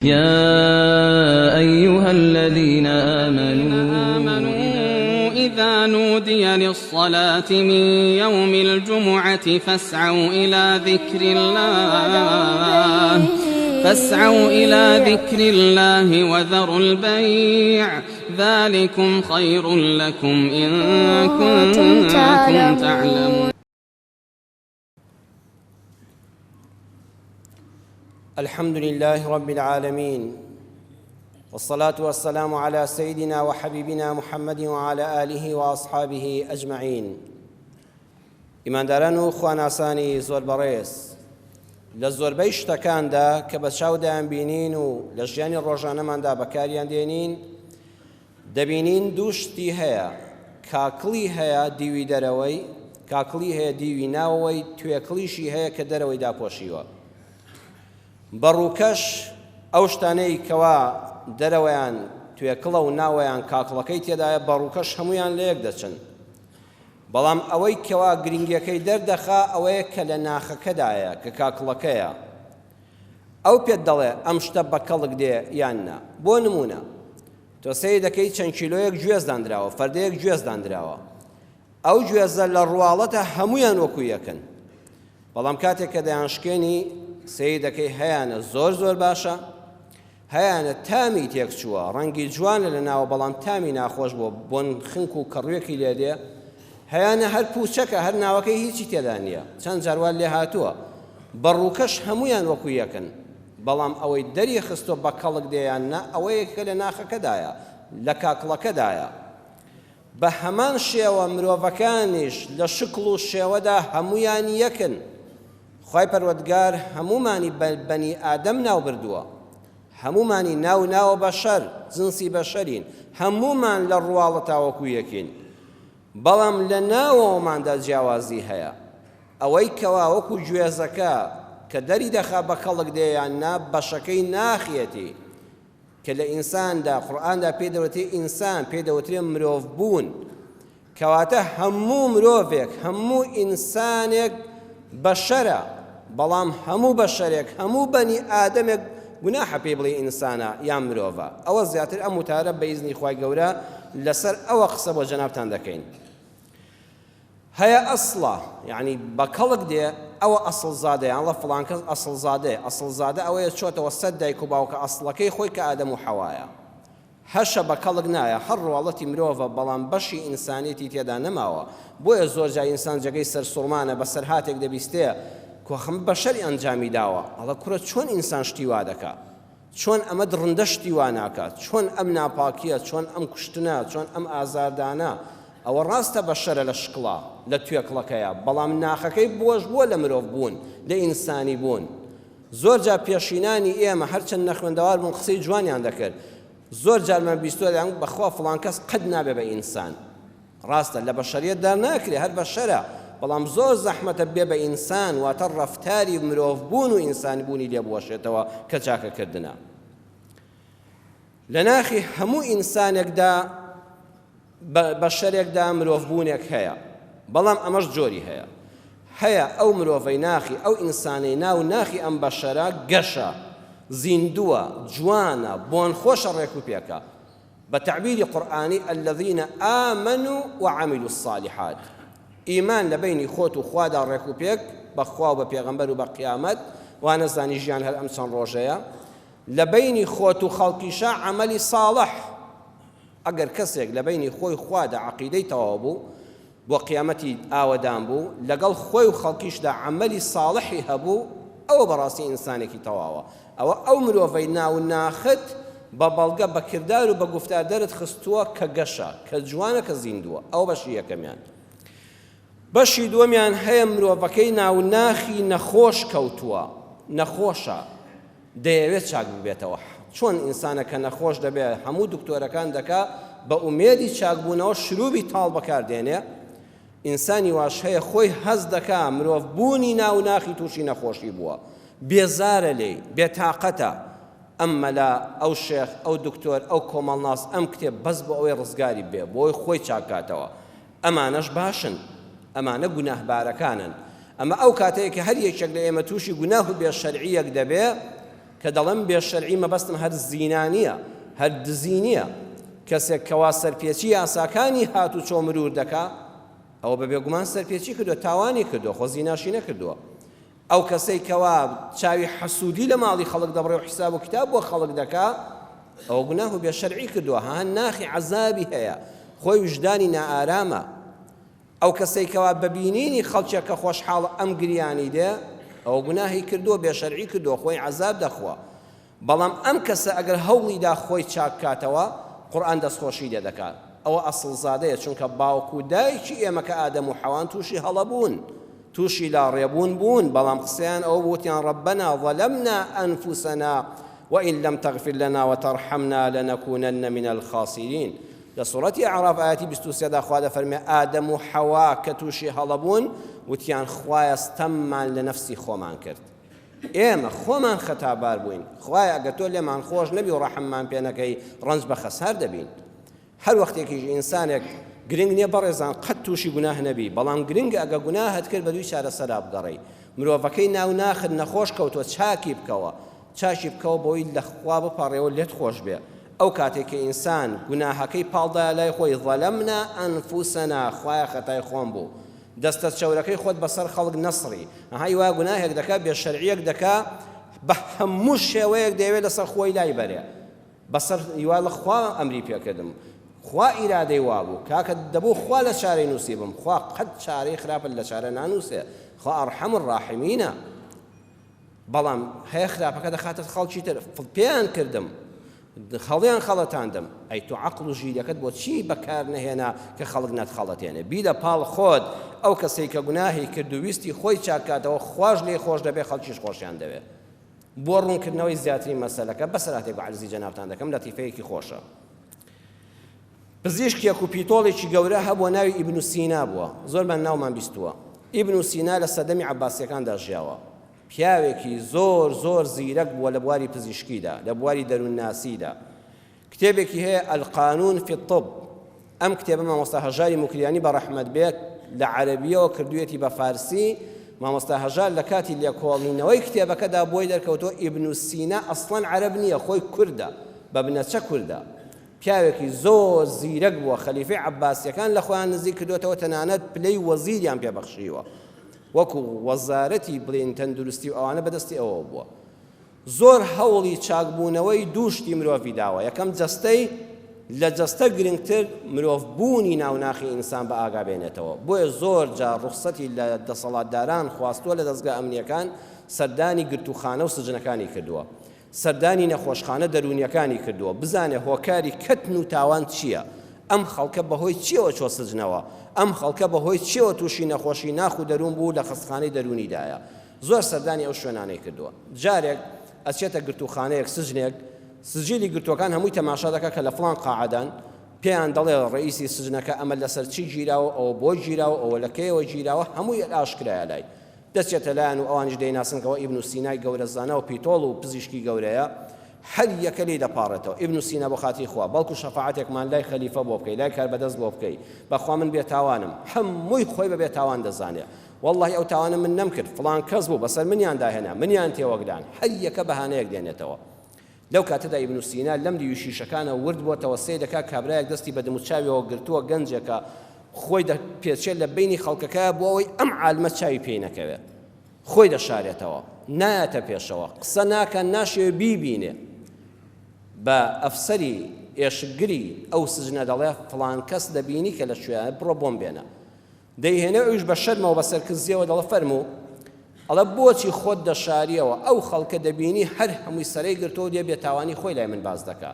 يا أيها الذين آمنوا إذا نودي للصلاة من يوم الجمعة فاسعوا إلى ذكر الله وذروا البيع ذلكم خير لكم إن كنتم تعلمون. الحمد لله رب العالمين، والصلاة والسلام على سيدنا وحبيبنا محمد وعلى آله وأصحابه أجمعين. ئیمانداران و خواناسانی زۆر بەڕێز، لە زۆربەی شتەکاندا کە بە چاودایان بینین و لە ژیانی ڕۆژانەماندا بەکاریان دێنین، دەبینین دوو شتی هەیە: کاکڵی هەیە دیوی دەرەوەی، کاکڵی هەیە دیوی ناوەوەی، توێکڵیشی هەیە کە دەرەوەی داپۆشیوە. بەڕووکەش ئەو شتانەی کەوا دەرەوەیان توێکڵە و ناوەیان کاکڵەکەی تێدایە، بەڕووکەش هەمویان لە یەک دەچن. بەڵام ئەوەی کەوا گرنگیەکەی دەردەخا ئەوەیە کە لە ناخەکەدایە کە کاکڵەکەیە. ئەو پێت دەڵێ ئەم شتە بە کەڵک دێ یان نا. بۆ نمونە، تۆ سەیر دەکەی چەند کیلۆیەک گوێزدانراوە، فەردەیەک گوێزدانراوە، ئەو گوێزە لە ڕواڵەتە هەمویان وەکو یەکن. بەڵام کاتێک کە دەیانشکێنی سەیر دەکەی هەیانە زۆر باشە، هەیانە تامی تێک چووە، ڕەنگی جوانە لە ناوە بەڵام تامی ناخۆش بۆ بۆن خنک و کەڕوێکی لێ دێ، هەیانە هەر پوچەکە، هەر ناوەکەی هیچی تێدا نییە، چەند جاروان لێ هاتووە. بەڕووکەش هەمویان وەکو یەکن، بەڵام ئەوەی دەری خستۆ بە کەڵک دێیان نا، ئەوەیە کە لە ناخەکەدایە، لە کاکڵەکەدایە. بە هەمان شێوە مرۆڤەکانیش لە شکڵ و شێوەدا هەمویان یەکن. خوای پەروەردگار هەمومانی بەنی ئادەم ناو بردووە، هەمومانی ناوە بەشەر، جنسی بەشەرین، هەمومان لە ڕواڵەتا وەکو یەکین. بەڵام لە ناوەوەماندا جیاوازی هەیە. ئەوەی کەوا وەکو گوێزەکە کە دەری دەخا بە کەڵک دێیان نا، بەشەکەی ناخیەتی کە لە ئینساندا قورئاندا پێی دەوترێ ئینسان، پێی دەوترێ مرۆڤ بوون، کەواتە هەموو مرۆڤێک، هەموو ئینسانێک بەشەرە، بەڵام هەموو بەشەرێک، هەموو بەنی ئادەمێک گوناحە پێی بڵێ ئینسانە یان مرۆڤە. ئەوە زیاتر ئەم وتارە بە ئیزنی خوای گەورە لەسەر ئەوە قسە بۆ جەنابتان دەکەین. هەیە ئەسڵە، یعنی بە کەڵک دێ، ئەوە ئەسڵ زادەیە، ئەڵە فڵان کەس ئەسڵ زادەیە. ئەسڵ زادە ئەوەیە چۆتەوە سەد دایک و باوکە ئەسڵەکەی خۆی کە ئادەم و حەوایە. هەشە بە کەڵک نایە، هەر ڕواڵەتی مرۆڤە، بەڵام بەشی ئینسانیەتی تێدا نەماوە. بۆیە زۆر جای ئینسان جێگەی سەر سوڕمانە، بەسەر هاتێک دەبیستەیە کۆخەم بەشەری ئەنجامی داوە. ئەڵە کوڕە چۆن ئینسان شتی وا دەکا؟ چۆن ئەمە ڕندە شتی وا ناکات؟ چۆن ئەم ناپاکیە؟ چۆن ئەم کوشتنە؟ چۆن ئەم ئازاردانە؟ ئەوە ڕاستە بەشەرە لە شکڵە، لە توێکڵەکەیە، بەڵام ناخەکەی بۆش بووە لە مرۆڤ بوون، لە ئینسانی بوون. زۆر جار پێشینانی ئێمە هەرچەند نەخوێندەوار بوون قسەی جوانیان دەکرد. زۆر جارمان بیستۆریان بەخوا فڵان کەس قەت نابێ بە ئینسان. ڕاستە لە بەشەریەت دەرناکرێ، هەر بەشەرە، بەڵام زۆر زەحمەتە بێ بە ئینسان، واتە ڕەفتاری مرۆڤ بوون و ئینسانی بوونی لێ بوەشێتەوە کە چاکەکردنە. لە ناخی هەموو ئینسانێکدا بەشەرێکدا مرۆڤ بوونێک هەیە، بەڵام ئەمەش جۆری هەیە ئەو مرۆڤەی ناخی، ئەو ئینسانەی ناو ناخی ئەم بەشەرە گەشە، زیندووە، جوانە، بۆن خۆشە ڕێک و پێکە. بە تعبیری قورئانی الذین آمنوا وعملوا الصالحات، ئیمان لە بینی خۆت و خوادا ڕێک و پێک، بەخوا و بە پێغەمبەر و بە قیامەت، وانەزانی ژیان هەر ئەم چەند ڕۆژەیە. لە بینی خۆت و خەڵکیشە عەمەلی ساڵح. ئەگەر کەسێک لە بینی خۆی خوادا عەقیدەی تەواو بوو، بۆ قیامەتی ئاوەدان بوو، لەگەڵ خۆی و خەڵکیشدا عەمەلی ساڵحی هەبوو، ئەوە بەڕاستی ئینسانێکی تەواوە. ئەوە ئەو مرۆڤەی ناو ناخت بە بەڵگە بە کردار و بە گفتار دەرت خستووە کە گەشە، کە جوانە، کە زیندووە. ئەوە بەشی یەکەمیان. بەشی دووەمیان هەیە مرۆڤەکەی ناو ناخی نەخۆش کەوتووە، نەخۆشە، دەیەوێت چاک ببێتەوە. چۆن ئینسانە کە نەخۆش دەبێت هەموو دکتۆرەکان دەکا بە ئومێدی چاکبوونەوە شروعی تاڵ بەکاردێنێ، ئینسانی واش هەیە خۆی هەز دەکا مرۆڤ بوونی ناو ناخی تووشی نەخۆشی بووە، بێزارە لێی، بێتاقەتە. ئەمە لە ئەو شێخ، ئەو دکتۆر، ئەو کۆمەڵناس، ئەم کتێب بەس بۆ ئەوەی ڕزگاری بێ، بۆی خۆی چاکاتەوە. ئەمانەش باشن، ئەمانە گوناهبارەکانن. ئەمە ئەو کاتەیە کە هەر یەکێک لە ئێمە تووشی گوناه و بێشەرعیەک دەبێ کە کە دەڵێم بێ شەرعی مەبەستم هەر زینا نییە هەر دزی نییە کەسێک کەوا سەرپێچی یاساکانی هاتوو چۆ مرور دەکا ئەوە بە بێگومان سەرپێچی کردووە تاوانی کردووە خۆ زیناشی نەکردووە ئەو کەسەی کەوا چاوی حەسوودی لە ماڵی خەڵک دەبڕێ و حیساب و کتاب بۆ خەڵک دەکا ئەوە گوناه و بێ شەرعی کردووە هەن ناخی عەزابی هەیە خۆی وجدانی نائارامە ئەو کەسەی کەوا ببینینی خەڵکێک کە خۆشحاڵە ئەم گریانی دێ ئەوە گوناهی کردووە بێ شەرعی کردووە خۆی عەزاب دەخوا بەڵام ئەم کەسە ئەگەر هەوڵیدا خۆی چاک کاتەوە قورئان دەستخۆشی لێ دەکات ئەوە ئەسڵ زادەیە چونکە باوکو و دایکی ئێمە کە ئادەم و حەوان تووشی هەڵەبوون تووشی لاڕێبوون بوون بەڵام قسەیان ئەوە بوتیان ڕەبەنا ظەلەمنا ئەنفوسەنا وئین لەم تەغفر لەنا وتەرحەمنا لەنەکونەنە من الخاسرین لە سوڕەتی ئەعراف ئاەتی 23 دا خوا دەفەرمێ ئادەم و حەوا کە تووشی هەڵەبوون وتیان خوایە ستەممان لە نەفسی خۆمان کرد ئێمە خۆمان خەتابار بووین خوایە ئەگەر تۆ لێمان خۆش نەبی و ڕەحممان پێ نەکەی ڕەنج بە خەسار دەبین هەر وەختێکیش ئینسانێک گرنگ نییە بەڕێزان قەت تووشی گوناه نەبی بەڵام گرنگە ئەگە گوناهت کرد بە دووی چارەسەرا بگەڕێی مرۆڤەکەی ناو ناخت نەخۆش کەوتووە چاکی بکەوە بۆی لە خوا بپەڕێەوە لێت خۆش بێ ئەو کاتێک کە ئینسان گوناهەکەی پاڵدایە لای خۆی ظەلەمنا ئەنفوسەنا خوایە خەتای خۆم بوو دەستە چەورەکەی خۆت بەسەر خەڵک نەسڕی ئەهای وا گوناهێک دەکا بێ شەرعیەک دەکا بە هەموو شێوەیەک دەیەوێت لەسەر خۆی لای بەرێ بەسەر هیوا لە خوا ئەمری پێکردم خوا ئیرادەی وا بوو کاکە دەبوو خوا لە چارەی نووسی بم خوا قەت چارەی خراپە لە چارە نانووسێ خوا ئەرحەم الراحیمینە بەڵام هەیە خراپەکە دەخاتە خەڵکی تر پێیان کردم خەڵیان خەڵەتاندم ئەی تو عەقڵ و ژیرەکەت بۆ چی بەکار نەهێنا کە خەڵک نەتخەڵەتێنێ بیدە پاڵ خۆت ئەو کەسەی کە گوناهی کرد و ویستی خۆی چاکاتەوە خواش لێ خۆش دەبێ خەڵکیش خۆشیان دەوێت بۆ ڕوونکردنەوەی زیاترین مەسەلەکە بەسەراتێک بە عەرزی جەنابتان دەکەم لەتیفەیەکی خۆشە پزیشکێک و پیتۆڵێکی گەورە هەبووە ناوی ئیبن سینا بووە زۆرمان ناومان بیستووە ئیبن سینا لە سەدەمی عەباسیەکاندا ژیاوە پیاوێکی زۆر زیرەک بووە لە بواری پزیشکیدا لە بواری دەروونناسیدا کتێبێکی هەیە القانون في الطب ئەم کتێبە مامۆستا هەژاری موکریانی بە ڕەحمەت بێت لە عەرەبیەوە کردوویەتی بە فارسی مامۆستا هەژار لە کاتی لێکۆڵینەوەی کتێبەکەدا بۆی دەرکەوتۆ ئیبن سینا ئەسڵەن عەرەب نییە خۆی کوردە بە بنەچە کوردە پیاوێکی زۆر زیرەک بووە خەلیفەی عەباسیەکان لە خۆیان نزیک کردوێتەوە تەنانەت پلەی وەزیریان پێبەخشیوە وەکو وەزارەتی بڵین تەندروستی و ئەوانە بەدەستی ئەوە بووە زۆر هەوڵی چاکبوونەوەی دووشتی مرۆڤی داوە یەکەم جەستەی لە جەستە گرنگتر مرۆڤبوونی ناوناخی ئینسان بە ئاگا بێنێتەوە بۆیە زۆر جار ڕوخسەتی لە دەسەڵاتداران خواستووە لە دەستگا ئەمنیەکان سەردانی گرتوخانە و سجنەکانی کردووە سەردانی نەخۆشخانە دەرونیەکانی کردووە بزانێ هۆکاری کەتن و تاوان چییە ئەم خەڵکە بەهۆی چیەوە چۆ سجنەوە ئەم خەڵکە بەهۆی چیەوە تووشی نەخۆشی ناخ و دەروون بوو لە خەستخانەی دەرونیدایە زۆر سەردانی ئەو شوێنانەی کردووە جارێک ئەچێتە گرتوخانەیەک سجنێک سجلی گرتوەکان هەمووی تەماشا دەکات کە لە فڵان قاعدان پێیان دەڵێ ڕئیسی سجنەکە ئەمە لەسەر چی گیراوە ئەوە بۆ گیراوە ئەوە لە کەیەوە گیراوە هەمووی ئاشکرایە لای دەچێتە لایەن و ئەوانش دەیناسنکەوە ئیبن سینای گەورەزانە و پیتۆڵ و پزیشکی گەورەیە هەر یەکە لێی دەپاڕێتەوە ئیبن سینا بۆ خاتی خوا بەڵکو شەفاعەتێکمان لای خەلیفە بۆ بکەی لای کاربەدەست بۆ بکەی بەخوا من بێتاوانم هەمووی خۆی بە بێتاوان دەزانێ والله ئەو تاوانە من نەمکرد فڵان کەس بوو بەسەر منیان داهێنا منیان تێوەگدان هەر یەکە بەهانەیەک دێنێتەوە لەو کاتەدا ئیبن سینا لەم دیوشیشەکانە ورد بۆتەوە سێ دەکا کابرایەک دەستی بە دموچاویەوە گرتووە گەنجێکە خۆی پێچێت لە بینی خەڵکەکە بۆ ئەوەی ئەم عالمە چاوی پێی نەکەوێت خۆی دەشارێتەوە نایەتە پێشەوە قسە ناکە ناشێ بیبینێ بە ئەفسەری ئێشگری ئەو سجنە دەڵێ فڵان کەس دەبینی کە لە شوێنە بڕۆ بۆم بێنە دەیهێنێ ئەویش بە شەرمەوە بە سەرکزیەوە دەڵێ فەرموو ئەڵە بۆچی خۆت دەشاریەوە ئەو خەڵکە دەبینی هەر هەمووی سەرەی گرتەوە دێ بێتاوانی خۆی لای من باز دەکا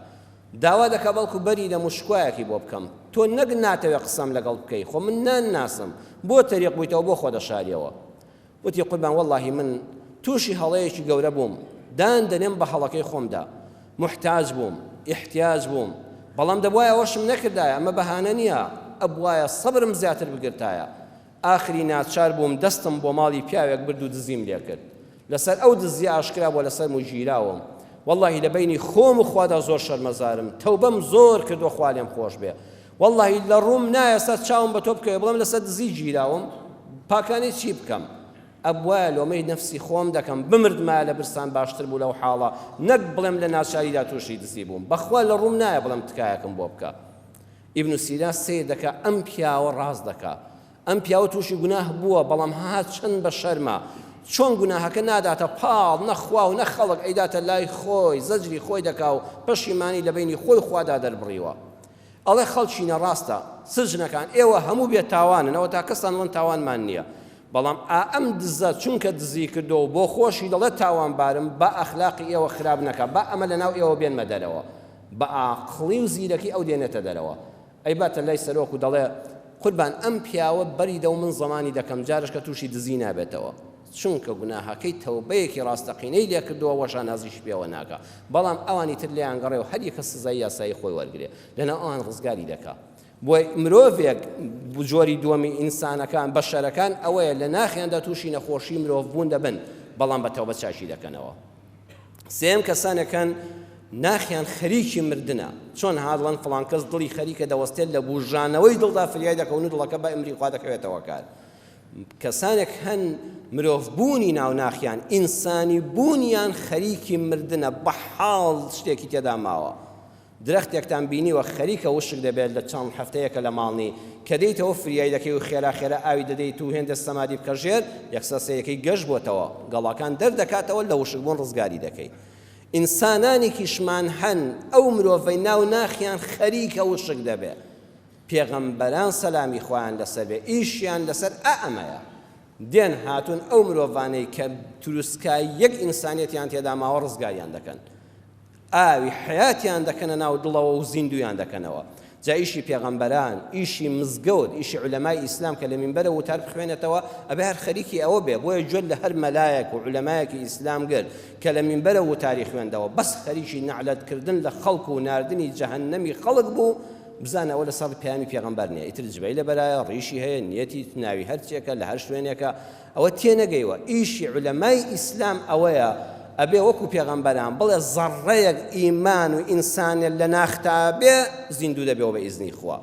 داوا دەکا بەڵکو بەری لە مشکوایەکی بۆ بکەم تۆ نەک ناتەوێ قسەم لەگەڵ بکەی خۆ من ناسم بۆ تەریق بوویتەوە بۆ خۆ دەشاریەوە وتی قوربان واللهی من تووشی هەڵەیەکی گەورە بووم دان دەنێم بە هەڵەکەی خۆمدا محتاج بووم احتیاج بووم بەڵام دەبوایە ئەوەشم نەکردایە ئەمە بەهانە نییە ئەبوایە سەبرم زیاتر بگرتایە ئاخری ناچار بووم دەستم بۆ ماڵی پیاوێک برد و دزیم لێ کرد لەسەر ئەو دزی ئاشکرا بۆ لەسەر موژیراوم واللهی لە بینی خۆم و خوادا زۆر شەرمەزارم تەوبەم زۆر کردو خوا لێم خۆش بێ واللهی لە ڕووم نایە سەر چاوم بە تۆ بکەوێ بڵێم لەسەر دزی گیراوم پاکانی چی بکەم ئەبوایە لۆمەی نەفسی خۆم دەکەم بمردمایە لە برسان باشتر بوو لەو حاڵە نەک بڵێم لە ناچاریدا تووشی دزی بووم بەخوا لە ڕووم نایە بڵێم تکایەکم بۆ بکە. ئیبن سینا سیر دەکا ئەم پیاوە ڕاست دەکا ئەم پیاوە تووشی گوناه بووە بەڵام هات چەند بە شەرمە چۆن گوناهەکە ناداتە پاڵ نەخوا و نەخەڵک ئەیداتە لای خۆی زەجری خۆی دەکا و پەشیمانی لە بینی خۆی خوادا دەربڕیوە ئەڵێ خەڵکی نەڕاستە سجنەکان ئێوە هەموو بێت تاوانن ئەوە تا کەسان وەن تاوانمان نییە بەڵام ئەم دزە چونکە دزی کردەوە بۆ خۆشی دەڵێ تاوانبارم بە ئەخلاقی ئێوە خراپ نەکە بە ئەمە لەناو ئێوە بێنمە دەرەوە بە عاقڵی و زیرەکی ئەو دێنێتە دەرەوە ئەی باتە لای سەرۆک و دەڵێ قوربان ئەم پیاوە بەریدە و من زەمانی دەکەم جارش کە تووشی دزی نابێتەوە چونکە گوناهەکەی تەوبەیەکی ڕاستەقینەی لێ کردووە وەشان نازیش پێوە ناکە بەڵام ئەوانی تر لێیان گەڕێ و هەر یەکە سزای یاسایی خۆی وەرگێ لەناو ئەوان ڕزگاری دەکا بۆی مرۆڤێک جۆری دووەمی ئینسانەکان بەشەرەکان ئەوەیە لە ناخیاندا تووشی نەخۆشی مرۆڤ بوون دەبن بەڵام بە تەوبە چاشی دەکەنەوە. سێم کەسانەکەن ناخیان خەریکی مردنە چۆن هاڵەن فڵان کەس دڵی خەریکە دەوەستێت لە بوژانەوەی دڵدا فریای دەکەون و دڵەکە بە ئەمری خوا دەکەوێتەوە کار. کەسانێک هەن مرۆڤ بوونی ناو ناخیان ئینسانی بوونیان خەریکی مردنە بە حاڵ شتێکی تێدا ماوە درەختێکتان بینیوە خەریکە وشک دەبێت لە چەند هەفتەیەکە لە ماڵنی کە دەیتەوە فریای دەکەی و خێرا خێرا ئاوی دەدەیت و هێندە سەمادی بکە ژێر یەکسەسەیەکەی گەشت بۆتەوە گەڵاکان دەردەکاتەوە لە وشک بوون ڕزگاری دەکەی. ئینسانانێکیشمان هەن ئەو مرۆڤەی ناو ناخیان خەریکە وشک دەبێت پێغەمبەران سەلامی خۆیان لەسەر بێ ئیشیان لەسەر ئەمەیە دێن هاتوون ئەو مرۆڤانەی کە تروسکای یەک ئینسانیەتیان تێدا ماوە ڕزگاریان دەکەن ئاوی حیاتیان دەکەنە ناو دڵەوە و زیندویان دەکەنەوە. جا ئیشی پێغەمبەران ئیشی مزگەوت ئیشی عولەمای ئیسلام کە لە مینبەرە وتار بخوێنێتەوە ئەبێ هەر خەریکی ئەوە بێ بۆیە جۆل لە هەر مەلایەک و عولەمایەکی ئیسلام گرت کە لە مینبەرە وتاری خوێندەوە بەس خەریکی نەعلەتکردن لە خەڵک و ناردنی جەهەنەمی خەڵک بوو بزانەوە لە سەڵ پەیامی پێغەمبەر نییە ئیتر جبەی لە بەرایە ڕیشی هەیە نیەتی ناوی هەرچێکە لە هەر شوێنێکە ئەوە تێنەگەیوە. ئیشی عولەمای ئیسلام ئەوەیە ئەبێ وەکو پێغەمبەران بڵێ زەڕەیەک ئیمان و ئینسانێک لە ناختا بێ زیندوو دەبێەوە بە ئیزنی خوا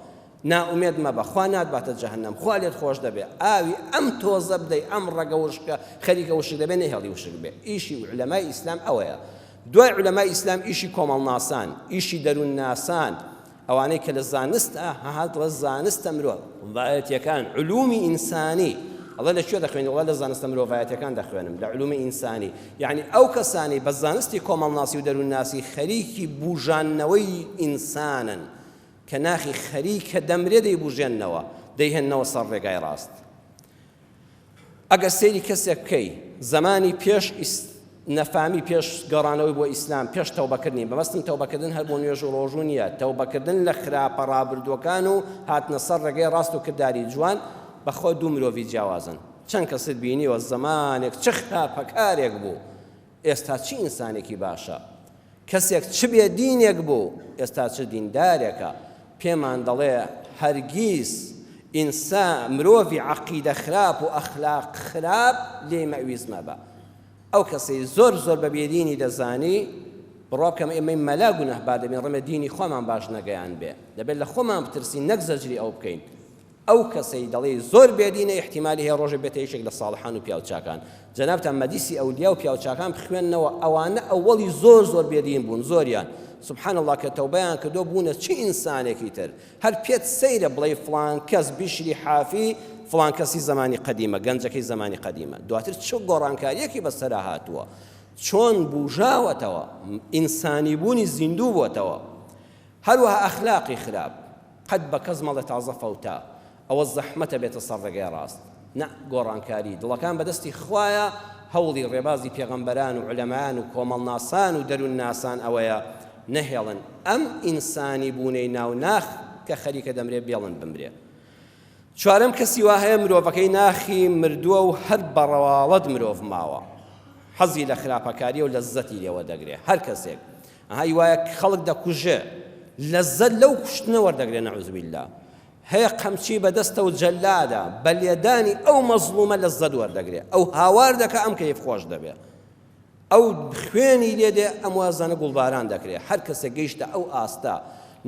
ناومێد مەبە خوا ناتباتە جەهەنەم خوا لێت خۆش دەبێ ئاوی ئەم تۆزە بدەی ئەم ڕەگە وشکە خەریکە وشک دەبێ نەهێڵی وشک بێ. ئیشی عولەمای ئیسلام ئەوەیە. دوای عولەمای ئیسلام ئیشی کۆمەڵناسان ئیشی دەروون ناسان ئەوانەی کە لە زانستە هەهات لە زانستە مرۆڤ ڤایەتیەکان علومی ئینسانی ئەڵێ لەکوێ دەخوێنی وڵا لە زانستە مرۆڤایەتیەکان دەخوێنم لە علومی ئینسانی یعنی ئەو کەسانی بە زانستی کۆمەڵناسی و دەروونناسی خەریکی بوژانەوەی ئینسانن کە ناخی خەریکە دەمرێ دەیبوژێننەوە دەیهێننەوە سەر ڕێگای ڕاست. ئەگەر سەیری کەسێک بکەی زمانی پێش نەفامی پێش گەڕانەوەی بۆ ئیسلام پێش تەوبەکردنی بەمەستم تەوبەکردن هەر بۆ نوێژ و ڕۆژوو نییە تەوبەکردن لە خراپە ڕابردووەکان و هاتنە سەر ڕێگەی ڕاست و کردداری جوان بەخۆ دوو مرۆڤی جیاوازن. چەند کەست بینیوە زمانێک چ خراپەکارێک بوو ئێستا چی ئینسانێکی باشە کەسێک چ بێ دینێک بوو ئێستا چ دیندارێکە پێمان دەڵێ هەرگیز ئینسان مرۆڤی عەقیدە خراپ و ئەخلاق خراپ لێی مەویز مەبە. ئەو کەسەی زۆر زۆر بە بێدینی دەزانی بڕۆکەم ئێمەی مەلا گونەهبار دەبین ڕەمە دینی خۆمان باش نەگەیان بێ دەبێت لە خۆمان بترسین نەک زەجری ئەو بکەین. ئەو کەسەی دەڵێ زۆر بێدینە احتیمالی هەیە ڕۆژێ بێتە یەکێک لە ساڵحان و پیاوچاکان جەنابتان مەدیسی ئەولیا و پیاوچاکان بخوێننەوە ئەوانە ئەوەڵی زۆر زۆر بێدین بوون زۆریان سبحان الله کە تەوبەیان کردو بوونە چی ئینسانێکی تر هەر پێت سەیرە بڵێ فڵان کەس بیشری حافی فڵان کەسی زمانی قەدیمە گەنجەکەی زمانی قەدیمە دواتر چ گۆڕانکاریەکی بەسەرا هاتووە چۆن بوژاوەتەوە ئینسانی بوونی زیندوو بووەتەوە. هەروەها ئەخلاقی خراپ قەت بە کەس مەڵێ تازە فەوتا ئەوە زەحمەتە بێتە سەر ڕێگای ڕاست نە گۆڕانکاری دڵەکان بەدەستی خوایە هەوڵی ڕێبازی پێغەمبەران و عولەمایان و کۆمەڵناسان و دەروون ناسان ئەوەیە نەهێڵن ئەم ئینسانی بوونەی ناوناخ کە خەریکە دەمرێ بێڵن بمرێ. چوارەم کەسی وا هەیە مرۆڤەکەی ناخی مردووە و هەر بەڕەواڵەت مرۆڤ ماوە حەزی لە خراپەکاریە و لەزەتی لێوە دەگرێ هەر کەسێک هەی وایە خەڵک دەکوژێ لەزەت لەو کوشتنە وەردەگرێ نەعوذ بالله هەیە قەمچی بەدەستە و جەلادە بە لێدانی ئەو مەزلومە لەزەت وەردەگرێ ئەو هاوار دەکە ئەم کەیف خۆش دەبێ ئەو خوێنی لێدێ ئەم وازانە گوڵباران دەکرێ هەر کەسێک گەیشتە ئەو ئاستا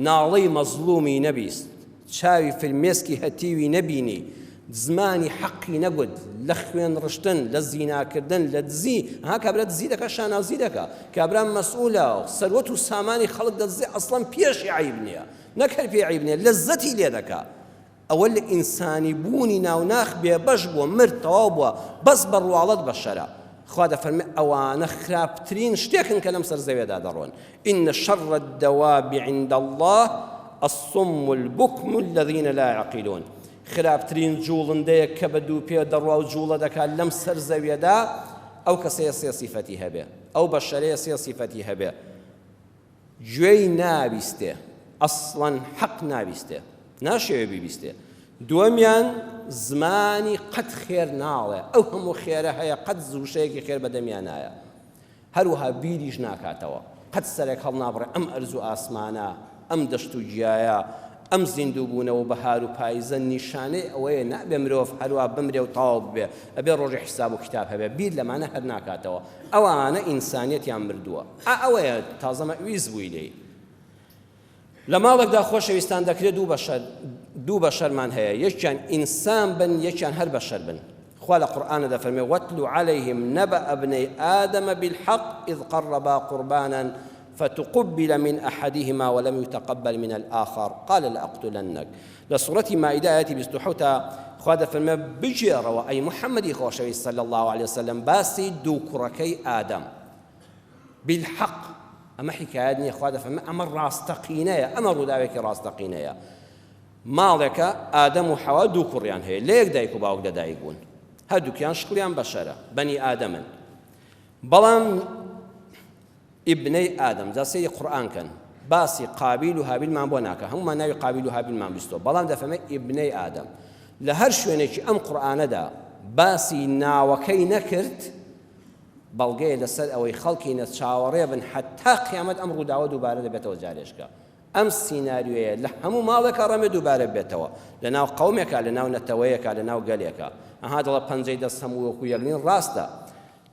ناڵەی مەزلومی نەبیست چاوی فرمێسکی هەتیوی نەبینی زمانی حەقی نەگوت لە خوێن ڕشتن لە زیناکردن لە دزی ها کابرا دزی دەکات شانازی دەکات کابرا مەسئولە سەروەت و سامانی خەڵک دەدزێ ئەسڵەن پێشی عیب نییە نەکەر پێ عیب نییە لەزەتی لێ دەکات ئەوە لە ئینسانی بوونی ناوناخ بێبەش بووە مرد تەواو بووە بەس بەڕواڵەت بە شەرە خوا دەفەرمێ ئەوانە خراپترین شتێکن کە لەم سەر زەوێدا دەڕۆن إن شر الدواب عند الله الصم البكم الذين لا يعقلون خراپترین جوڵندەیە کە بە دوو پێ دەڕوا و جوڵە دەکات لەم سەر زەویەدا ئەو کەسەیە سێ سیفەتی هەبێ ئەو بەشەرەیە سێ سیفەتی هەبێ گوێی نابیستێ ئەسڵەن حەق نابیستێ ناشێوێ بیبیستێ دووەمیان زمانی قەت خێر ناڵێ ئەو هەموو خێرە هەیە قەت زووشەیەکی خێر بەدەمیان نایە هەروەها بیریش ناکاتەوە قەت سەرێک هەڵ نابڕێ ئەم ئەرز و ئاسمانە ئەم دەشت و گیایە ئەم زیندوو بوونەوە بەهار و پاییزە نیشانەی ئەوەیە نابێ مرۆڤ هەروە بمرێ و تەواو ببێ ئەبێ ڕۆژی حیساب و کتاب هەبێ بیر لەمانە هەر ناکاتەوە ئەوانە ئینسانیەتیان مردووە ئەوەیە تازەمە ویز بووی لێی لە ماڵێکدا خۆشەویستان دەکرێت دوو بەشەرمان هەیە یەکیان ئینسان بن یەکیان هەر بەشەر بن خوا لە قورئانە دەفەرمێ واتل عليهم نبأ ابني آدم بالحق إذ قربا قربانا فتقبل من أحدهما ولم يتقبل من الآخر قال لأقتلنك لسورة مائدة آية 27 خوا دەفەرمێ بجێڕەوە ئەی محەممەدی خۆشەویست صلى الله عليه وسلم باسی دوو کوڕەکەی ئادەم بالحق ئەمە حکایەت نییە خوا دەفەرمێ ئەمە ڕاستەقینەیە ئەمە ڕووداوێکی ڕاستەقینەیە ماڵێکە ئادەم و حەوا دوو کوڕیان هەیە لە یەک دایک و باوک لەدایک بوون هەردووکیان شکڵیان بەشەرە بەنی ئادەمن بەڵام ئیبنەی ئادەم جا سەیری قورئان کەن باسی قابیل و هابیلمان بۆ ناکە هەمومان ناوی قابیل و هابیلمان بیستەوە بەڵام دەفەرمێ ئیبنەی ئادەم لە هەر شوێنێکی ئەم قورئانەدا باسی ناوەکەی نەکرد بەڵگەیە لەسەر ئەوەی خەڵکی نە چاوەڕێ بن حتا قیامەت ئەم ڕووداوە دووبارە دەبێتەوە جارێشکە ئەم سیناریۆیە لە هەموو ماڵێکە ڕەمێ دووبارە بێتەوە لە ناو قەومێکە لە ناو نەتەوەیەکە لە ناو گەلێکە ئەها دەڵە پەنجەی دەست هەموو وەکو یەکنین ڕاستە